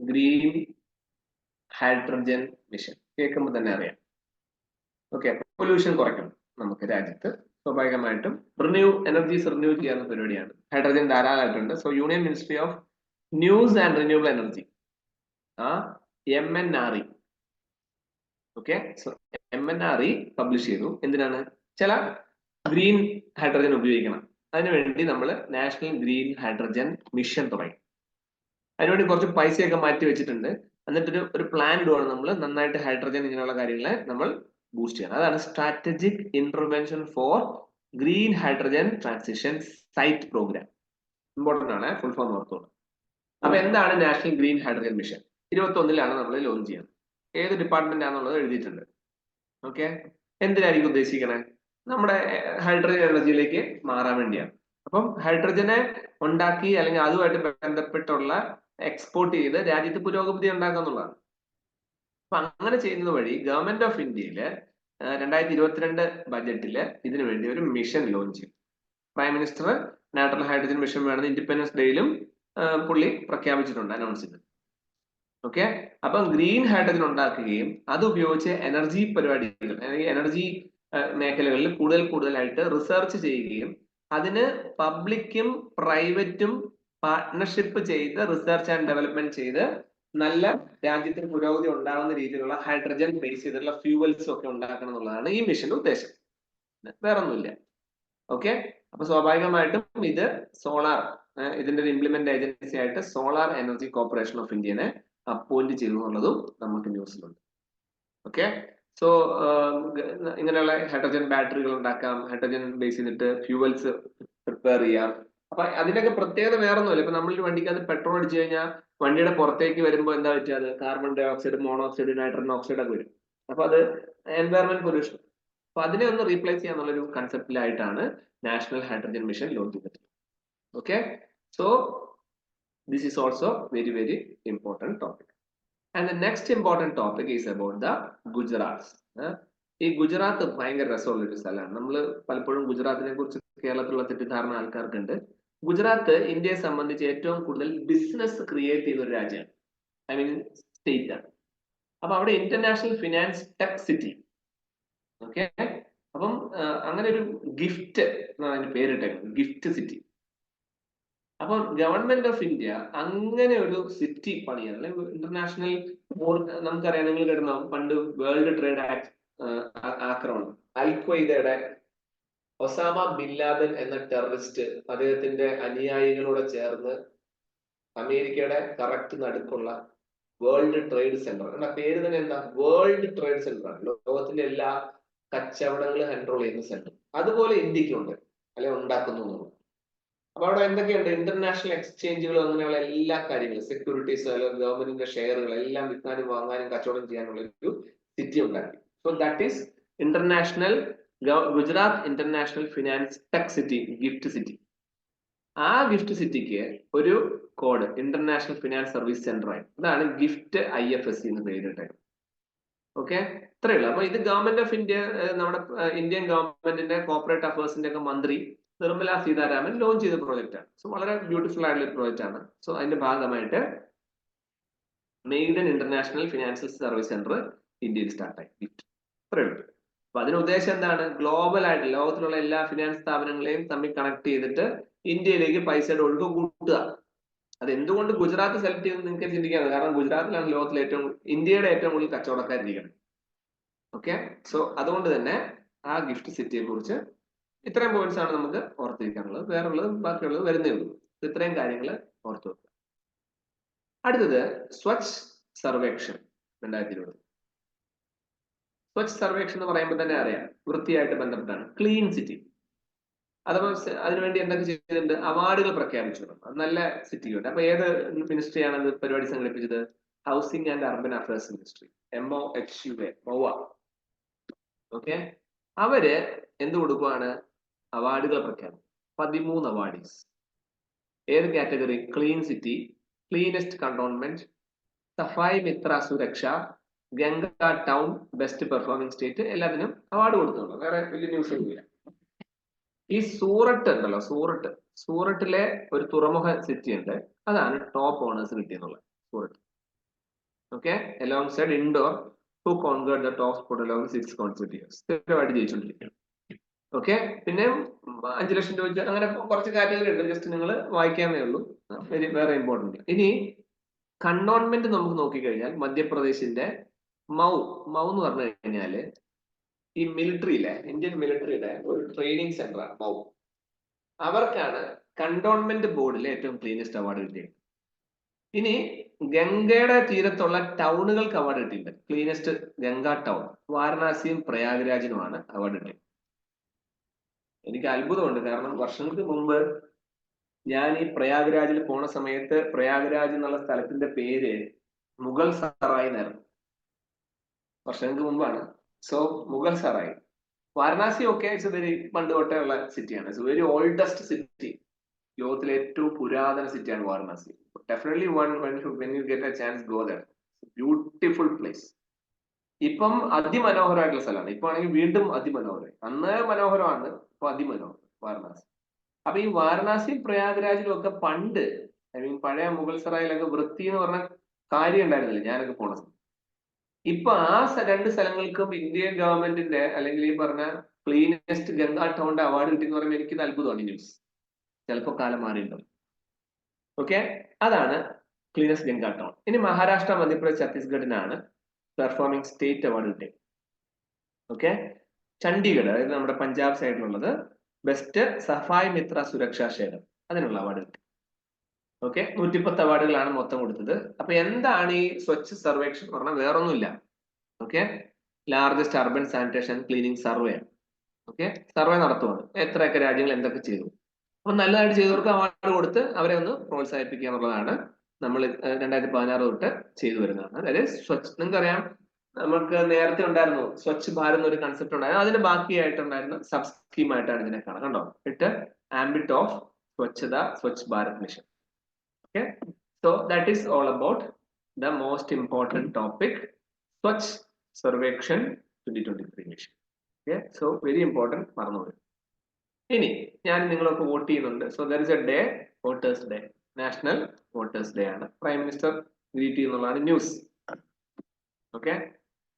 ഗ്രീൻ ഹൈഡ്രജൻ മിഷൻ. കേൾക്കുമ്പോൾ തന്നെ അറിയാം. ഓക്കെ, പൊല്യൂഷൻ കുറയ്ക്കണം നമുക്ക് രാജ്യത്ത്. സ്വാഭാവികമായിട്ടും എനർജീസ് റിന്യൂ ചെയ്യാവുന്ന പരിപാടിയാണ്. ഹൈഡ്രജൻ ധാരാളമായിട്ടുണ്ട്. So union ministry of news and renewable energy, MNRE. Okay, so MNRE publish ചെയ്തു. എന്തിനാണ്? ചില ഗ്രീൻ ഹൈഡ്രജൻ ഉപയോഗിക്കണം. അതിനുവേണ്ടി നമ്മൾ നാഷണൽ ഗ്രീൻ ഹൈഡ്രജൻ മിഷൻ തുടങ്ങി. അതിനുവേണ്ടി കുറച്ച് പൈസയൊക്കെ മാറ്റി വെച്ചിട്ടുണ്ട്. എന്നിട്ടൊരു ഒരു പ്ലാൻ ഇടുവാണ് നമ്മൾ, നന്നായിട്ട് ഹൈഡ്രജൻ ഇങ്ങനെയുള്ള കാര്യങ്ങളെ നമ്മൾ ബൂസ്റ്റ് ചെയ്യണം. അതാണ് strategic intervention for green hydrogen transition SIGHT programme. Important ആണ്, ഫുൾ ഫോം ഓർത്തോളൂ. അപ്പൊ എന്താണ് നാഷണൽ ഗ്രീൻ ഹൈഡ്രജൻ മിഷൻ? 21-ലാണ് നമ്മൾ ലോഞ്ച് ചെയ്യുന്നത്. ഏത് ഡിപ്പാർട്ട്മെന്റ് ആണെന്നുള്ളത് എഴുതിയിട്ടുണ്ട്. ഓക്കെ, എന്തിനായിരിക്കും ഉദ്ദേശിക്കണേ? നമ്മുടെ ഹൈഡ്രജൻ എനർജിയിലേക്ക് മാറാൻ വേണ്ടിയാണ്. അപ്പം ഹൈഡ്രജനെ ഉണ്ടാക്കി അല്ലെങ്കിൽ അതുമായിട്ട് ബന്ധപ്പെട്ടുള്ള എക്സ്പോർട്ട് ചെയ്ത് രാജ്യത്ത് പുരോഗതി ഉണ്ടാക്കുക എന്നുള്ളതാണ്. അപ്പൊ അങ്ങനെ ചെയ്യുന്നത് വഴി ഗവൺമെന്റ് ഓഫ് ഇന്ത്യയില് 2022 ബജറ്റില് ഇതിനു വേണ്ടി ഒരു മിഷൻ ലോഞ്ച് ചെയ്തു. Prime minister national hydrogen mission വേണമെന്ന് ഇൻഡിപെൻഡൻസ് ഡേയിലും പുള്ളി പ്രഖ്യാപിച്ചിട്ടുണ്ട്, അനൗൺസ് ചെയ്തു. ഓക്കെ, അപ്പം ഗ്രീൻ ഹൈഡ്രജൻ ഉണ്ടാക്കുകയും അത് ഉപയോഗിച്ച് എനർജി പരിപാടികൾ അല്ലെങ്കിൽ എനർജി മേഖലകളിൽ കൂടുതലായിട്ട് റിസർച്ച് ചെയ്യുകയും അതിന് പബ്ലിക്കും പ്രൈവറ്റും പാർട്ട്ണർഷിപ്പ് ചെയ്ത് റിസർച്ച് ആൻഡ് ഡെവലപ്മെന്റ് ചെയ്ത് നല്ല രാജ്യത്തിന് പുരോഗതി ഉണ്ടാകുന്ന രീതിയിലുള്ള ഹൈഡ്രജൻ ബേസ് ചെയ്തിട്ടുള്ള ഫ്യൂവൽസും ഒക്കെ ഉണ്ടാക്കണം എന്നുള്ളതാണ് ഈ മിഷന്റെ ഉദ്ദേശം. വേറൊന്നുമില്ല. ഓക്കെ, അപ്പൊ സ്വാഭാവികമായിട്ടും ഇത് സോളാർ, ഇതിന്റെ ഒരു ഇംപ്ലിമെന്റ് ഏജൻസി ആയിട്ട് സോളാർ എനർജി കോർപ്പറേഷൻ ഓഫ് ഇന്ത്യനെ അപ്പോയിന്റ് ചെയ്തു എന്നുള്ളതും നമുക്ക് ന്യൂസിലുണ്ട്. ഓക്കെ, സോ ഇങ്ങനെയുള്ള ഹൈഡ്രജൻ ബാറ്ററികൾ ഉണ്ടാക്കാം, ഹൈഡ്രജൻ ബേസ് ചെയ്തിട്ട് ഫ്യൂവൽസ് പ്രിപ്പയർ ചെയ്യാം. അപ്പൊ അതിനൊക്കെ പ്രത്യേകത വേറൊന്നുമില്ല. ഇപ്പൊ നമ്മളൊരു വണ്ടിക്കകത്ത് പെട്രോൾ അടിച്ചു കഴിഞ്ഞാൽ വണ്ടിയുടെ പുറത്തേക്ക് വരുമ്പോൾ എന്താ പറ്റുക? അത് carbon dioxide, monoxide, nitrogen oxide ഒക്കെ വരും. അപ്പൊ അത് എൻവയറമെന്റ് പൊല്യൂഷൻ. അപ്പൊ അതിനെ ഒന്ന് റീപ്ലേസ് ചെയ്യാന്നുള്ളൊരു കൺസെപ്റ്റിലായിട്ടാണ് നാഷണൽ ഹൈഡ്രജൻ മിഷൻ ലോഞ്ച് ചെയ്തത്. Okay, so this is also very very important topic. And the next important topic is about the Gujarat. ഈ ഗുജറാത്ത് ഭയങ്കര രസമുള്ള ഒരു സ്ഥലമാണ്. നമ്മൾ പലപ്പോഴും ഗുജറാത്തിനെ കുറിച്ച് കേരളത്തിലുള്ള തെറ്റിദ്ധാരണ ആൾക്കാർക്കുണ്ട്. ഗുജറാത്ത് ഇന്ത്യയെ സംബന്ധിച്ച് ഏറ്റവും കൂടുതൽ ബിസിനസ് ക്രിയേറ്റ് ചെയ്ത ഒരു രാജ്യമാണ്, ഐ മീൻ സ്റ്റേറ്റ് ആണ്. അപ്പൊ അവിടെ international finance tech city. Okay, അപ്പം അങ്ങനെ ഒരു ഗിഫ്റ്റ് എന്നാണ് അതിന് പേരിട്ടേക്കുന്നത്, ഗിഫ്റ്റ് സിറ്റി. അപ്പം ഗവൺമെന്റ് ഓഫ് ഇന്ത്യ അങ്ങനെ ഒരു സിറ്റി പണിയാണ്. അല്ലെങ്കിൽ ഇന്റർനാഷണൽ, നമുക്കറിയാം, നിങ്ങൾ കേട്ടോ പണ്ട് വേൾഡ് ട്രേഡ് ആക്ട് ആക്രമണം, അൽ ഖ്വയ്ദയുടെ ഒസാമ ബിൻ ലാദൻ എന്ന ടെററിസ്റ്റ് അദ്ദേഹത്തിന്റെ അനുയായികളോട് ചേർന്ന് അമേരിക്കയുടെ കറക്റ്റ് നടുക്കുള്ള വേൾഡ് ട്രേഡ് സെന്റർ, എന്ന പേര് തന്നെ എന്താ, വേൾഡ് ട്രേഡ് സെന്റർ ആണ്. ലോകത്തിന്റെ എല്ലാ കച്ചവടങ്ങളും കൺട്രോൾ ചെയ്യുന്ന സെന്റർ. അതുപോലെ ഇന്ത്യക്കുണ്ട്, അല്ലെ ഉണ്ടാക്കുന്നു. അപ്പൊ അവിടെ എന്തൊക്കെയുണ്ട്? ഇന്റർനാഷണൽ എക്സ്ചേഞ്ചുകൾ, അങ്ങനെയുള്ള എല്ലാ കാര്യങ്ങളും, സെക്യൂരിറ്റീസ്, അല്ലെങ്കിൽ ഗവൺമെന്റിന്റെ ഷെയറുകൾ എല്ലാം വിൽക്കാനും വാങ്ങാനും കച്ചവടം ചെയ്യാനുള്ള ഒരു സിറ്റി ഉണ്ടാക്കി. So that is international Gujarat international finance tech city, gift city. ആ ഗിഫ്റ്റ് സിറ്റിക്ക് ഒരു code international finance service centre ആയി. അതാണ് ഗിഫ്റ്റ് IFSC എന്ന് പേരിട്ടത്. ഓക്കെ, ഇത്രയേ ഉള്ളൂ. അപ്പൊ ഇത് ഗവൺമെന്റ് ഓഫ് ഇന്ത്യ, നമ്മുടെ ഇന്ത്യൻ ഗവൺമെന്റിന്റെ കോർപ്പറേറ്റ് അഫയേഴ്സിന്റെ ഒക്കെ മന്ത്രി നിർമ്മല സീതാരാമൻ ലോഞ്ച് ചെയ്ത പ്രോജക്റ്റ് ആണ്. സോ വളരെ ബ്യൂട്ടിഫുൾ ആയിട്ടുള്ള പ്രോജക്റ്റ് ആണ്. സോ അതിന്റെ ഭാഗമായിട്ട് maiden international financial service centre ഇന്ത്യയിൽ സ്റ്റാർട്ടായി. ഗിഫ്റ്റ്, ഇത്രയേ ഉള്ളൂ. അപ്പൊ അതിന് ഉദ്ദേശം എന്താണ്? ഗ്ലോബൽ ആയിട്ട് ലോകത്തിലുള്ള എല്ലാ ഫിനാൻസ് സ്ഥാപനങ്ങളെയും തമ്മിൽ കണക്ട് ചെയ്തിട്ട് ഇന്ത്യയിലേക്ക് പൈസയുടെ ഒഴുക്ക് കൂട്ടുക. അത് എന്തുകൊണ്ട് ഗുജറാത്ത് സെലക്ട് ചെയ്തെന്ന് നിങ്ങൾക്ക് ചിന്തിക്കാതെ, കാരണം ഗുജറാത്തിലാണ് ലോകത്തിലെ ഇന്ത്യയുടെ ഏറ്റവും കൂടുതൽ കച്ചവടക്കാരിരിക്കുന്നത്. ഓക്കെ, സോ അതുകൊണ്ട് തന്നെ ആ ഗിഫ്റ്റ് സിറ്റിയെ കുറിച്ച് ഇത്രയും പോയിന്റ്സ് ആണ് നമുക്ക് ഓർത്തിരിക്കാനുള്ളത്. വേറുള്ളത് ബാക്കിയുള്ളത് വരുന്നേ ഉള്ളൂ. ഇത്രയും കാര്യങ്ങൾ ഓർത്തു വെക്കുക. അടുത്തത് സ്വച്ഛ് സർവേക്ഷൺ 2020. സ്വച്ഛ് സർവേക്ഷൺ എന്ന് പറയുമ്പോൾ തന്നെ അറിയാം, വൃത്തിയായിട്ട് ബന്ധപ്പെട്ടാണ്. Clean city. അതപ്പോൾ അതിനുവേണ്ടി എന്തൊക്കെ ചെയ്തിട്ടുണ്ട്? അവാർഡുകൾ പ്രഖ്യാപിച്ചു. അത് നല്ല സിറ്റിയുണ്ട്. അപ്പൊ ഏത് മിനിസ്ട്രിയാണ് ഇത് പരിപാടി സംഘടിപ്പിച്ചത്? Housing and urban affairs ministry, MOHUA, MOA. Okay, അവര് എന്ത് കൊടുക്കുവാണ്? അവാർഡുകൾ പ്രഖ്യാപിക്കും. 13 അവാർഡീസ്. ഏത് category? Clean city, cleanest cantonment, Safai Mitra Suraksha, Ganga town, best performing state, എല്ലാത്തിനും അവാർഡ് കൊടുക്കുന്നുള്ളൂ. വേറെ വലിയ ന്യൂസ് ഒന്നുമില്ല. ഈ സൂററ്റ് ഉണ്ടല്ലോ, സൂററ്റിലെ ഒരു തുറമുഖ സിറ്റി ഉണ്ട്, അതാണ് ടോപ്പ് ഓണേഴ്സ് കിട്ടിയെന്നുള്ളത്. Surat. Okay, alongside Indore who conquered the top spot along 6 consecutive years. സ്ഥിരമായിട്ട് ജയിച്ചുകൊണ്ടിരിക്കുകയാണ്. ഓക്കെ, പിന്നെ 5 ലക്ഷം രൂപ, അങ്ങനെ കുറച്ച് കാറ്റഗറി ഉണ്ട്. ജസ്റ്റ് നിങ്ങൾ വായിക്കാമേ ഉള്ളൂ, വേറെ ഇമ്പോർട്ടന്റ്. ഇനി കണ്ടോൺമെന്റ് നമുക്ക് നോക്കിക്കഴിഞ്ഞാൽ മധ്യപ്രദേശിന്റെ മൗ എന്ന് പറഞ്ഞു കഴിഞ്ഞാല് ഈ മിലിറ്ററിയിലെ, ഇന്ത്യൻ മിലിറ്ററിയുടെ ഒരു ട്രെയിനിങ് സെന്ററാണ് മൗ. അവർക്കാണ് കണ്ടോൺമെന്റ് ബോർഡിലെ ഏറ്റവും ക്ലീനസ്റ്റ് അവാർഡ് കിട്ടിയത്. ഇനി ഗംഗയുടെ തീരത്തുള്ള ടൗണുകൾക്ക് അവാർഡ് കിട്ടിയിട്ടുണ്ട്. ക്ലീനസ്റ്റ് ഗംഗ ടൗൺ വാരണാസിയും പ്രയാഗ്രാജിനുമാണ് അവാർഡ് കിട്ടിയത്. എനിക്ക് അത്ഭുതമുണ്ട്, കാരണം വർഷങ്ങൾക്ക് മുമ്പ് ഞാൻ ഈ പ്രയാഗ്രാജിൽ പോണ സമയത്ത് പ്രയാഗ്രാജ് എന്നുള്ള സ്ഥലത്തിന്റെ പേര് മുഗൾ സറായി എന്നായിരുന്നു. വർഷങ്ങൾക്ക് മുമ്പാണ്. സോ മുഗൾ സറായി. വാരണാസി ഒക്കെ ഇറ്റ്സ് വെരി പണ്ട് തൊട്ടേ ഉള്ള സിറ്റിയാണ്. It's very oldest city. ലോകത്തിലെ ഏറ്റവും പുരാതന സിറ്റിയാണ് Varanasi. Definitely when you get a chance go there. Beautiful place. ഇപ്പം അതിമനോഹരമായിട്ടുള്ള സ്ഥലമാണ്. ഇപ്പൊ ആണെങ്കിൽ വീണ്ടും അതിമനോഹരം. അന്ന് മനോഹരമാണ്, ഇപ്പൊ അതിമനോഹരം വാരണാസി. അപ്പൊ ഈ വാരണാസിയും പ്രയാഗ്രാജിലും ഒക്കെ പണ്ട്, ഐ മീൻ പഴയ മുഗൾ സറായിലൊക്കെ വൃത്തി എന്ന് പറഞ്ഞ കാര്യം ഉണ്ടായിരുന്നില്ല ഞാനൊക്കെ പോണ സമയം. ഇപ്പൊ ആ 2 സ്ഥലങ്ങൾക്കും ഇന്ത്യൻ ഗവൺമെന്റിന്റെ അല്ലെങ്കിൽ ഈ പറഞ്ഞ ക്ലീനസ്റ്റ് ഗംഗാ ടൗണിന്റെ അവാർഡ് കിട്ടിയെന്ന് പറയുമ്പോൾ എനിക്കിത് അത്ഭുതമാണ്. ന്യൂസ് ചിലപ്പോൾ കാലം മാറിയിട്ടുണ്ടാവും. ഓക്കെ, അതാണ് ക്ലീനസ്റ്റ് ഗംഗാ ടൗൺ. ഇനി മഹാരാഷ്ട്ര, മധ്യപ്രദേശ്, ഛത്തീസ്ഗഡിനാണ് പെർഫോമിംഗ് സ്റ്റേറ്റ് അവാർഡ് കിട്ടിയത്. ഓക്കെ, ചണ്ഡീഗഡ്, അതായത് നമ്മുടെ പഞ്ചാബ് സൈഡിലുള്ളത് ബെസ്റ്റ് സഫായി മിത്ര സുരക്ഷാ ക്ഷേത്രം, അതിനുള്ള അവാർഡ് കിട്ടി. ഓക്കെ, 110 അവാർഡുകളാണ് മൊത്തം കൊടുത്തത്. അപ്പൊ എന്താണ് ഈ സ്വച്ഛ് സർവേക്ഷൺ എന്ന് പറഞ്ഞാൽ? വേറൊന്നുമില്ല. Okay, largest urban sanitation cleaning survey. Okay, survey നടത്തുവാണ് എത്രയൊക്കെ രാജ്യങ്ങൾ എന്തൊക്കെ ചെയ്തു. അപ്പൊ നല്ലതായിട്ട് ചെയ്തവർക്ക് അവാർഡ് കൊടുത്ത് അവരെ ഒന്ന് പ്രോത്സാഹിപ്പിക്കുക എന്നുള്ളതാണ് നമ്മൾ 2016 തൊട്ട് ചെയ്തു വരുന്നതാണ്. അതായത് സ്വച്ഛ്, നിങ്ങൾക്കറിയാം നമുക്ക് നേരത്തെ ഉണ്ടായിരുന്നു സ്വച്ഛ് ഭാരത് എന്നൊരു കൺസെപ്റ്റ് ഉണ്ടായിരുന്നു. അതിന് ബാക്കിയായിട്ടുണ്ടായിരുന്ന സബ് സ്കീമായിട്ടാണ് ഇതിനെ കാണാം. കണ്ടോ, ഇട്ട് ambit of Swachhata, Swachh Bharat mission. Okay, so that is all about the most important topic, Swachh Sarvekshan 2023 mission. Okay, so very important. മറന്നുപോയി. ഇനി ഞാൻ നിങ്ങളൊക്കെ വോട്ട് ചെയ്യുന്നുണ്ട്. So there is a day, voters day, national voters day ആണ്. പ്രൈം മിനിസ്റ്റർ ഗ്രീറ്റ് ചെയ്യുന്നുള്ളതാണ് ന്യൂസ്. ഓക്കെ,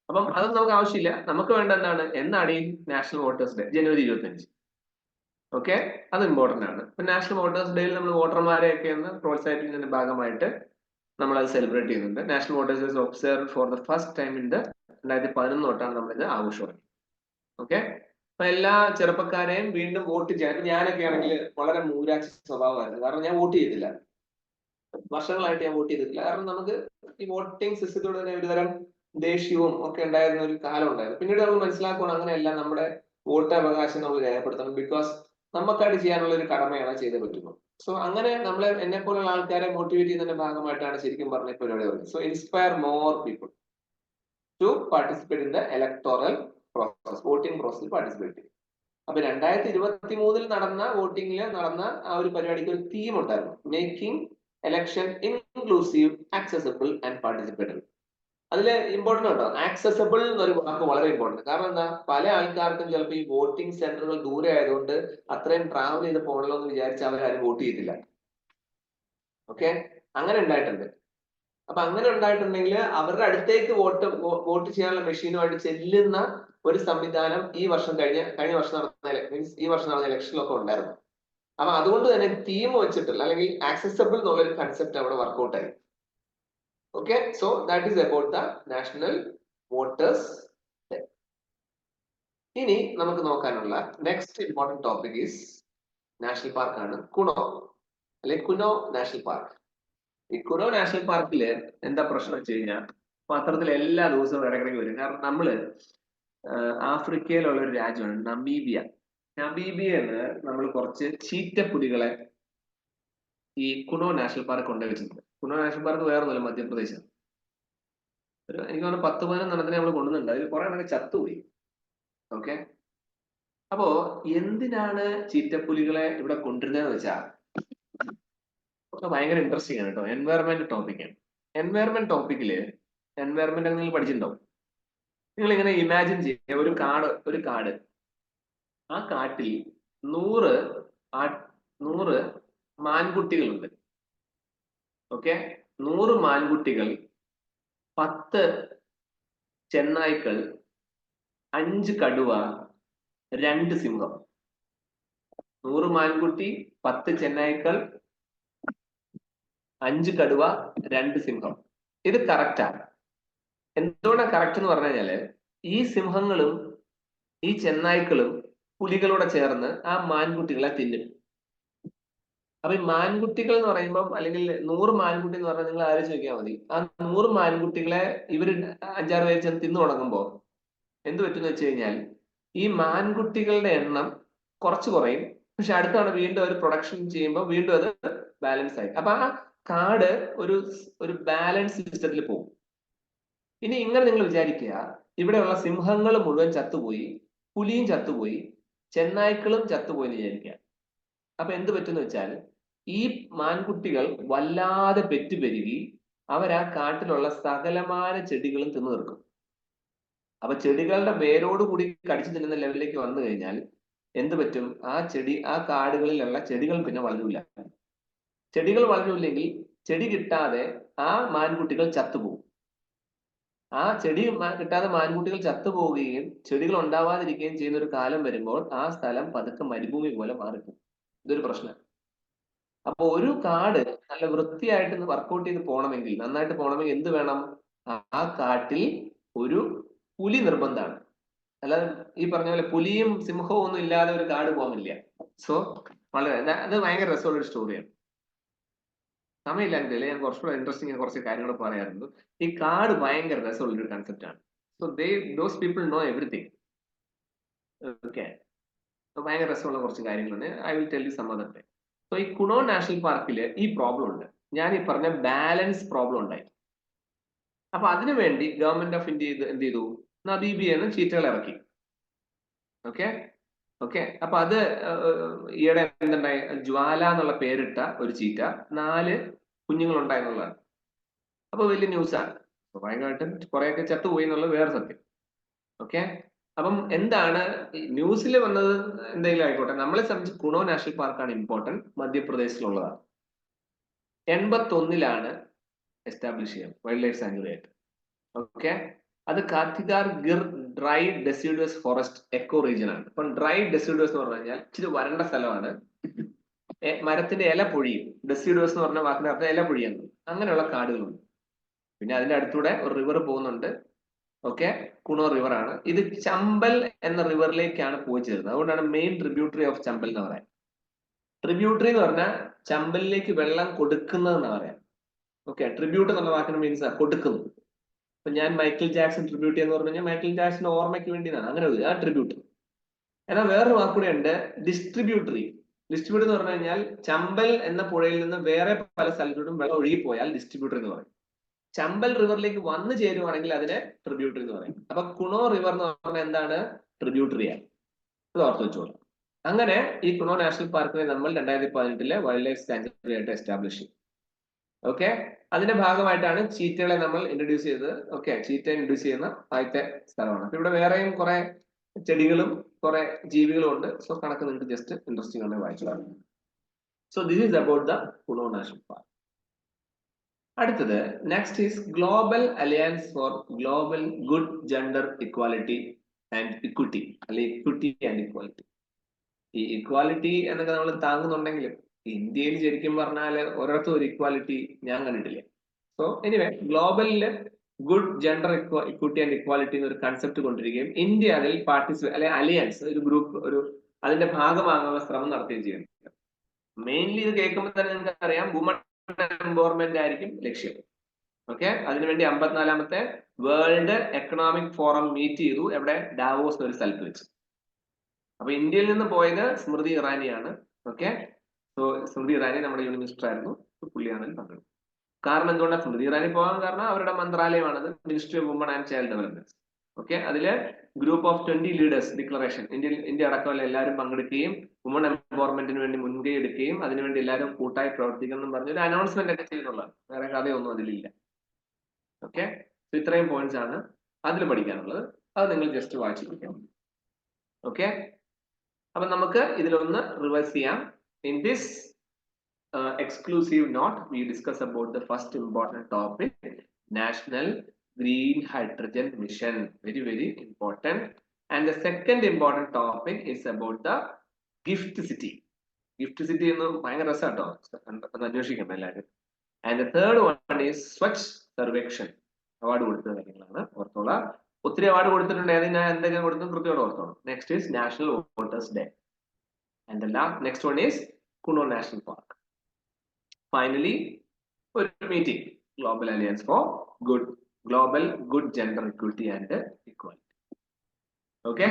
അപ്പം അതൊന്നും നമുക്ക് ആവശ്യമില്ല. നമുക്ക് വേണ്ട എന്താണ്? എന്നാണ് ഈ നാഷണൽ വോട്ടേഴ്സ് ഡേ? ജനുവരി 25. ഓക്കെ, അത് ഇമ്പോർട്ടന്റ് ആണ്. ഇപ്പൊ നാഷണൽ വോട്ടേഴ്സ് ഡേയിൽ നമ്മൾ വോട്ടർമാരെയൊക്കെ ഒന്ന് പ്രോത്സാഹിപ്പിക്കുന്നതിന്റെ ഭാഗമായിട്ട് നമ്മൾ അത് സെലിബ്രേറ്റ് ചെയ്യുന്നുണ്ട്. National voters day observe for the first time in 2011 തൊട്ടാണ് നമ്മളിത് ആഘോഷം. ഓക്കെ, അപ്പൊ എല്ലാ ചെറുപ്പക്കാരെയും വീണ്ടും വോട്ട് ചെയ്യാൻ. ഞാനൊക്കെ ആണെങ്കിൽ വളരെ മൂരാക്ഷി സ്വഭാവമായിരുന്നു, കാരണം ഞാൻ വോട്ട് ചെയ്തില്ല. വർഷങ്ങളായിട്ട് ഞാൻ വോട്ട് ചെയ്തിട്ടില്ല. കാരണം നമുക്ക് ഈ വോട്ടിംഗ് സിസ്റ്റത്തോട് തന്നെ ഒരുതരം ദേഷ്യവും ഒക്കെ ഉണ്ടായിരുന്ന ഒരു കാലം ഉണ്ടായിരുന്നു. പിന്നീട് നമ്മൾ മനസ്സിലാക്കണം, അങ്ങനെയല്ല, നമ്മുടെ വോട്ടവകാശം നമ്മൾ രേഖപ്പെടുത്തണം. ബിക്കോസ് നമുക്കായിട്ട് ചെയ്യാനുള്ള ഒരു കടമയാണ് ചെയ്തേ പറ്റുള്ളൂ. സോ അങ്ങനെ നമ്മളെ, എന്നെ പോലുള്ള ആൾക്കാരെ മോട്ടിവേറ്റ് ചെയ്യുന്നതിന്റെ ഭാഗമായിട്ടാണ് ശരിക്കും പറഞ്ഞ പരിപാടി പറയുന്നത്. So inspire more people to participate in the electoral process, voting പ്രോസസ്സിൽ പാർട്ടിസിപ്പേറ്റ് ചെയ്യും. അപ്പൊ 2023 നടന്ന വോട്ടിംഗിൽ നടന്ന ആ ഒരു പരിപാടിക്ക് ഒരു തീം ഉണ്ടായിരുന്നു, making election inclusive, accessible and participatory. അതില് ഇമ്പോർട്ടന്റ് ഉണ്ടോ? ആക്സസിബിൾ എന്നൊരു വാക്ക് വളരെ ഇമ്പോർട്ടന്റ്. കാരണം എന്താ, പല ആൾക്കാർക്കും ചിലപ്പോൾ ഈ വോട്ടിംഗ് സെന്ററുകൾ ദൂരെ ആയതുകൊണ്ട് അത്രയും ട്രാവൽ ചെയ്ത് പോകണല്ലോ എന്ന് വിചാരിച്ച് അവരാരും വോട്ട് ചെയ്തില്ല. ഓക്കെ, അങ്ങനെ ഉണ്ടായിട്ടുണ്ട്. അപ്പൊ അങ്ങനെ ഉണ്ടായിട്ടുണ്ടെങ്കിൽ അവരുടെ അടുത്തേക്ക് വോട്ട് ചെയ്യാനുള്ള മെഷീനുമായിട്ട് ചെല്ലുന്ന ഒരു സംവിധാനം ഈ വർഷം കഴിഞ്ഞ വർഷം നടന്ന മീൻസ് ഈ വർഷം നടന്ന ഇലക്ഷനിലൊക്കെ ഉണ്ടായിരുന്നു. അപ്പൊ അതുകൊണ്ട് തന്നെ തീം വെച്ചിട്ടുള്ള അല്ലെങ്കിൽ ആക്സസബിൾ എന്നുള്ളൊരു കൺസെപ്റ്റ് അവിടെ വർക്ക്ഔട്ട് ആയി. Okay, so that is about the national voters day. ഇനി നമുക്ക് നോക്കാനുള്ള next important topic is national പാർക്കാണ് കുണോ അല്ലെങ്കിൽ കുനോ നാഷണൽ പാർക്ക്. ഈ കുനോ നാഷണൽ പാർക്കില് എന്താ പ്രശ്നം വെച്ച് കഴിഞ്ഞാൽ പത്രത്തിൽ എല്ലാ ദിവസവും ഇടയ്ക്കിടയ്ക്ക് വരും. കാരണം നമ്മള് ആഫ്രിക്കയിലുള്ള ഒരു രാജ്യമാണ് നമീബിയ. നമീബിയന്ന് നമ്മൾ കുറച്ച് ചീറ്റപ്പുലികളെ ഈ Kuno national park കൊണ്ടുവച്ചിട്ടുണ്ട്. കുണോ national park വേറെ ഒന്നുമില്ല, മധ്യപ്രദേശാണ്. എനിക്ക് തോന്നുന്നു 10-11 നമ്മൾ കൊണ്ടുവന്നുണ്ട്. അതിൽ കുറെ എണ്ണൊക്കെ ചത്തുപോയി. ഓക്കെ, അപ്പോ എന്തിനാണ് ചീറ്റപ്പുലികളെ ഇവിടെ കൊണ്ടുവരുന്നതെന്ന് വെച്ചാൽ ഭയങ്കര ഇൻട്രസ്റ്റിംഗ് ആണ് കേട്ടോ. എൻവയറമെന്റ് ടോപ്പിക്കാണ്. എൻവയറമെന്റ് ടോപ്പിക്കില് എൻവയറമെന്റ് നിങ്ങൾ പഠിച്ചിട്ടുണ്ടാവും. നിങ്ങൾ ഇങ്ങനെ ഇമാജിൻ ചെയ്യുക, ഒരു കാട്. ആ കാട്ടിൽ 100 മാൻകുട്ടികളുണ്ട്. ഓക്കെ, 100 മാൻകുട്ടികൾ, 10 ചെന്നായ്ക്കൾ, 5 കടുവ, 2 സിംഹം. 100 മാൻകുട്ടി, 10 ചെന്നായ്ക്കൾ, 5 കടുവ, 2 സിംഹം. ഇത് കറക്റ്റാണ്. എന്തുകൊണ്ടാണ് കറക്റ്റ് എന്ന് പറഞ്ഞു കഴിഞ്ഞാല് ഈ സിംഹങ്ങളും ഈ ചെന്നായ്ക്കളും പുലികളോടെ ചേർന്ന് ആ മാൻകുട്ടികളെ തിന്നും. അപ്പൊ ഈ മാൻകുട്ടികൾ എന്ന് പറയുമ്പോൾ, അല്ലെങ്കിൽ 100 മാൻകുട്ടി എന്ന് പറഞ്ഞാൽ നിങ്ങൾ ആലോചിച്ച് നോക്കിയാൽ മതി. ആ 100 മാൻകുട്ടികളെ ഇവര് 5-6 പേര് ചെന്ന് തിന്നു തുടങ്ങുമ്പോൾ എന്ത് പറ്റുമെന്ന് വെച്ച് കഴിഞ്ഞാൽ ഈ മാൻകുട്ടികളുടെ എണ്ണം കുറച്ച് കുറയും. പക്ഷെ അടുത്താണ് വീണ്ടും ഒരു പ്രൊഡക്ഷൻ ചെയ്യുമ്പോൾ വീണ്ടും അത് ബാലൻസ് ആയി. അപ്പൊ ആ കാട് ഒരു ബാലൻസ് സിസ്റ്റത്തിൽ പോകും. ഇനി ഇങ്ങനെ നിങ്ങൾ വിചാരിക്കുക, ഇവിടെയുള്ള സിംഹങ്ങൾ മുഴുവൻ ചത്തുപോയി, പുലിയും ചത്തുപോയി, ചെന്നായ്ക്കളും ചത്തുപോയി എന്ന് വിചാരിക്കുക. അപ്പൊ എന്ത് പറ്റുമെന്ന് വെച്ചാൽ ഈ മാൻകുട്ടികൾ വല്ലാതെ പെറ്റുപെരുകി അവരാ കാട്ടിലുള്ള സകലമാന ചെടികളും തിന്നു തീർക്കും. അപ്പൊ ചെടികളുടെ വേരോട് കൂടി കടിച്ചു തിന്നുന്ന ലെവലിലേക്ക് വന്നു കഴിഞ്ഞാൽ എന്ത് പറ്റും? ആ കാടുകളിലുള്ള ചെടികൾ പിന്നെ വളരില്ല. ചെടികൾ വളരില്ലെങ്കിൽ ചെടി കിട്ടാതെ ആ മാൻകുട്ടികൾ ചത്തുപോകും. ആ ചെടി കിട്ടാതെ മാൻകുട്ടികൾ ചത്തുപോവുകയും ചെടികൾ ഉണ്ടാവാതിരിക്കുകയും ചെയ്യുന്ന ഒരു കാലം വരുമ്പോൾ ആ സ്ഥലം പതുക്കെ മരുഭൂമി പോലെ മാറിപ്പോകും. ഇതൊരു പ്രശ്നം. അപ്പൊ ഒരു കാട് നല്ല വൃത്തിയായിട്ട് വർക്കൗട്ട് ചെയ്ത് പോകണമെങ്കിൽ, നന്നായിട്ട് പോകണമെങ്കിൽ എന്ത് വേണം? ആ കാട്ടിൽ ഒരു പുലി നിർബന്ധമാണ്. അല്ലാതെ ഈ പറഞ്ഞ പോലെ പുലിയും സിംഹവും ഒന്നും ഇല്ലാതെ ഒരു കാട് പോകാനില്ല. സോ അത് ഭയങ്കര രസമുള്ള ഒരു സ്റ്റോറിയാണ്. സമയമില്ലെങ്കിൽ ഞാൻ കുറച്ചുകൂടെ ഇൻട്രസ്റ്റിംഗ് കുറച്ച് കാര്യങ്ങൾ പറയാറുണ്ട്. ഈ കാട് ഭയങ്കര രസമുള്ള ഒരു കൺസെപ്റ്റ് ആണ്. So those people know everything. Okay, ഭയങ്കര രസമുള്ള കുറച്ച് കാര്യങ്ങളാണ്. I will tell you some other day. So ഈ കുണോ നാഷണൽ പാർക്കിൽ ഈ പ്രോബ്ലം ഉണ്ട്. ഞാൻ ഈ പറഞ്ഞ ബാലൻസ് പ്രോബ്ലം ഉണ്ടായി. അപ്പൊ അതിനുവേണ്ടി ഗവൺമെന്റ് ഓഫ് ഇന്ത്യ എന്ത് ചെയ്തു? നമീബിയയിൽ നിന്ന് ചീറ്റകൾ ഇറക്കി. ഓക്കെ, അപ്പൊ അത് ഈയിടെ എന്തുണ്ടായി? ജ്വാല എന്നുള്ള പേരിട്ട ഒരു ചീറ്റ 4 കുഞ്ഞുങ്ങളുണ്ടായി എന്നുള്ളതാണ്. അപ്പൊ വലിയ ന്യൂസാണ്. സ്വാഭാവികമായിട്ടും കുറെയൊക്കെ ചത്തുപോയി എന്നുള്ളത് വേറെ സത്യം. ഓക്കെ, അപ്പം എന്താണ് ന്യൂസിൽ വന്നത്? എന്തെങ്കിലും ആയിക്കോട്ടെ, നമ്മളെ സംബന്ധിച്ച് കുണോ നാഷണൽ പാർക്കാണ് ഇമ്പോർട്ടന്റ്. മധ്യപ്രദേശിലുള്ളതാണ്. 81 എസ്റ്റാബ്ലിഷ് ചെയ്യാം വൈൽഡ് ലൈഫ് സാങ്ച്വറി ആയിട്ട്. ഓക്കെ, അത് Kathiawar Gir dry deciduous forest ecoregion ആണ്. ഇപ്പം ഡ്രൈ ഡെസിഡുവസ് എന്ന് പറഞ്ഞു കഴിഞ്ഞാൽ ഇച്ചിരി വരണ്ട സ്ഥലമാണ്. മരത്തിന്റെ ഇല പൊഴിയും. ഡെസിഡുവസ് എന്ന് പറഞ്ഞ വാക്കിന്റെ അർത്ഥം ഇല പൊഴിയുന്നു. അങ്ങനെയുള്ള കാടുകളുണ്ട്. പിന്നെ അതിന്റെ അടുത്തൂടെ ഒരു റിവർ പോകുന്നുണ്ട്. ഓക്കെ, കുണോ റിവർ ആണ്. ഇത് ചമ്പൽ എന്ന റിവറിലേക്കാണ് പോയി ചേരുന്നത്. അതുകൊണ്ടാണ് മെയിൻ ട്രിബ്യൂട്ടറി ഓഫ് ചമ്പൽ എന്ന് പറയാം. ട്രിബ്യൂട്ടറി എന്ന് പറഞ്ഞാൽ ചമ്പലിലേക്ക് വെള്ളം കൊടുക്കുന്നതെന്ന് പറയാം. ഓക്കെ, ട്രിബ്യൂട്ട് എന്നുള്ള വാക്കിന് മീൻസ് കൊടുക്കുന്നു. അപ്പൊ ഞാൻ മൈക്കിൾ ജാക്സൺ ട്രിബ്യൂട്ട് എന്ന് പറഞ്ഞു കഴിഞ്ഞാൽ മൈക്കിൾ ജാക്സന്റെ ഓർമ്മയ്ക്ക് വേണ്ടിയാണ് അങ്ങനെ ആ ട്രിബ്യൂട്ട്. എന്നാൽ വേറൊരു വാക്കുകൂടെ ഉണ്ട്, ഡിസ്ട്രിബ്യൂട്ടറി. ഡിസ്ട്രിബ്യൂട്ടർ എന്ന് പറഞ്ഞു കഴിഞ്ഞാൽ ചമ്പൽ എന്ന പുഴയിൽ നിന്ന് വേറെ പല സ്ഥലത്തോട്ടും വെള്ളം ഒഴുകിപ്പോയാൽ ഡിസ്ട്രിബ്യൂട്ടർ എന്ന് പറയും. ചമ്പൽ റിവറിലേക്ക് വന്നു ചേരുവാണെങ്കിൽ അതിനെ ട്രിബ്യൂട്ടറി എന്ന് പറയും. അപ്പൊ കുണോ റിവർ എന്ന് പറഞ്ഞാൽ എന്താണ്? ട്രിബ്യൂട്ടറിയാണ്. ഇത് ഓർത്ത് വെച്ചോളൂ. അങ്ങനെ ഈ കുണോ നാഷണൽ പാർക്കിനെ നമ്മൾ 2018 വൈൽഡ് ലൈഫ് സാങ്ച്വറി ആയിട്ട് എസ്റ്റാബ്ലിഷ് ചെയ്തു. ഓക്കെ, അതിന്റെ ഭാഗമായിട്ടാണ് ചീറ്റകളെ നമ്മൾ ഇൻട്രൊഡ്യൂസ് ചെയ്തത്. ഓക്കെ, ചീറ്റ ഇൻട്രൊഡ്യൂസ് ചെയ്യുന്ന ആദ്യത്തെ സ്ഥലമാണ്. അപ്പൊ ഇവിടെ വേറെയും കുറെ ചെടികളും കുറെ ജീവികളും ഉണ്ട്. സോ കണക്ക് നിങ്ങൾക്ക് ജസ്റ്റ് ഇൻട്രസ്റ്റിംഗ് ആണ് വായിച്ചതാണ്. So this is about the Kuno national park. അടുത്തത് next is global alliance for global good gender equality and equity, അല്ലെങ്കിൽ ഇക്വിറ്റി ആൻഡ് ഇക്വാലിറ്റി. ഈ ഇക്വാലിറ്റി എന്നൊക്കെ നമ്മൾ താങ്ങുന്നുണ്ടെങ്കിലും ഇന്ത്യയിൽ ശരിക്കും പറഞ്ഞാൽ ഒരിടത്തും ഒരു ഇക്വാലിറ്റി ഞാൻ കണ്ടിട്ടില്ല. സോ എനിവേ, ഗ്ലോബലില് good gender equity and equality എന്നൊരു കൺസെപ്റ്റ് കൊണ്ടിരിക്കുകയും ഇന്ത്യ അതിൽ അല്ലെ അലിയൻസ്, ഒരു ഗ്രൂപ്പ്, അതിന്റെ ഭാഗമാകാനുള്ള ശ്രമം നടത്തുകയും ചെയ്യുന്നുണ്ട്. മെയിൻലി ഇത് കേൾക്കുമ്പോൾ തന്നെ നിങ്ങൾക്ക് അറിയാം, വുമൺ എംപവർമെന്റ് ആയിരിക്കും ലക്ഷ്യം. ഓക്കെ, അതിനുവേണ്ടി 54ാമത്തെ വേൾഡ് എക്കണോമിക് ഫോറം മീറ്റ് ചെയ്തു. എവിടെ? ഡാവോസ് ഒരു സ്ഥലത്ത് വെച്ച്. അപ്പൊ ഇന്ത്യയിൽ നിന്ന് പോയത് സ്മൃതി ഇറാനിയാണ്. ഓക്കെ, സോ സ്മൃതി ഇറാനി നമ്മുടെ യൂണിയൻ മിനിസ്റ്റർ ആയിരുന്നു. പുള്ളിയാണ് പങ്കെടുത്തത്. കാരണം എന്തുകൊണ്ടാണ് സ്മൃതി ഇറാനി പോകാൻ കാരണം? അവരുടെ മന്ത്രാലയമാണത്, ministry of woman and child development. Okay, അതില് group of 20 leaders declaration, India അടക്കമല്ല എല്ലാവരും പങ്കെടുക്കുകയും വുമൺ എംപവർമെന്റിന് വേണ്ടി മുൻകൈ എടുക്കുകയും അതിനുവേണ്ടി എല്ലാവരും കൂട്ടായി പ്രവർത്തിക്കണം എന്ന് പറഞ്ഞൊരു അനൗൺസ്മെന്റ് ഒക്കെ ചെയ്തിട്ടുള്ളത്. വേറെ കഥയൊന്നും അതിലില്ല. ഓക്കെ, സോ ഇത്രയും പോയിന്റ്സ് ആണ് അതിൽ പഠിക്കാനുള്ളത്. അത് നിങ്ങൾ ജസ്റ്റ് വായിച്ചിരിക്കാം. ഓക്കെ, അപ്പൊ നമുക്ക് ഇതിലൊന്ന് റിവേഴ്സ് ചെയ്യാം. In this exclusive note, we discuss about the first important topic, National Green Hydrogen Mission. Very, very important. And the second important topic is about the Gift City. Gift City എന്ന് ഭയങ്കര രസമാട്ടോ, അന്വേഷിക്കണം എല്ലാവരും. And the third one is Swachh Sarvekshan. Award കൊടുത്ത കാര്യങ്ങളാണ്, ഓർത്തോളാം. ഒത്തിരി അവാർഡ് കൊടുത്തിട്ടുണ്ട്. അത് ഞാൻ എന്തൊക്കെ കൊടുത്തു കൃത്യമായിട്ട് ഓർത്തോളാം. Next is National Voters Day. And the next one is Kuno National Park. Finally, ഒരു meeting, Global Alliance for Good Gender Equity and Equality. Okay.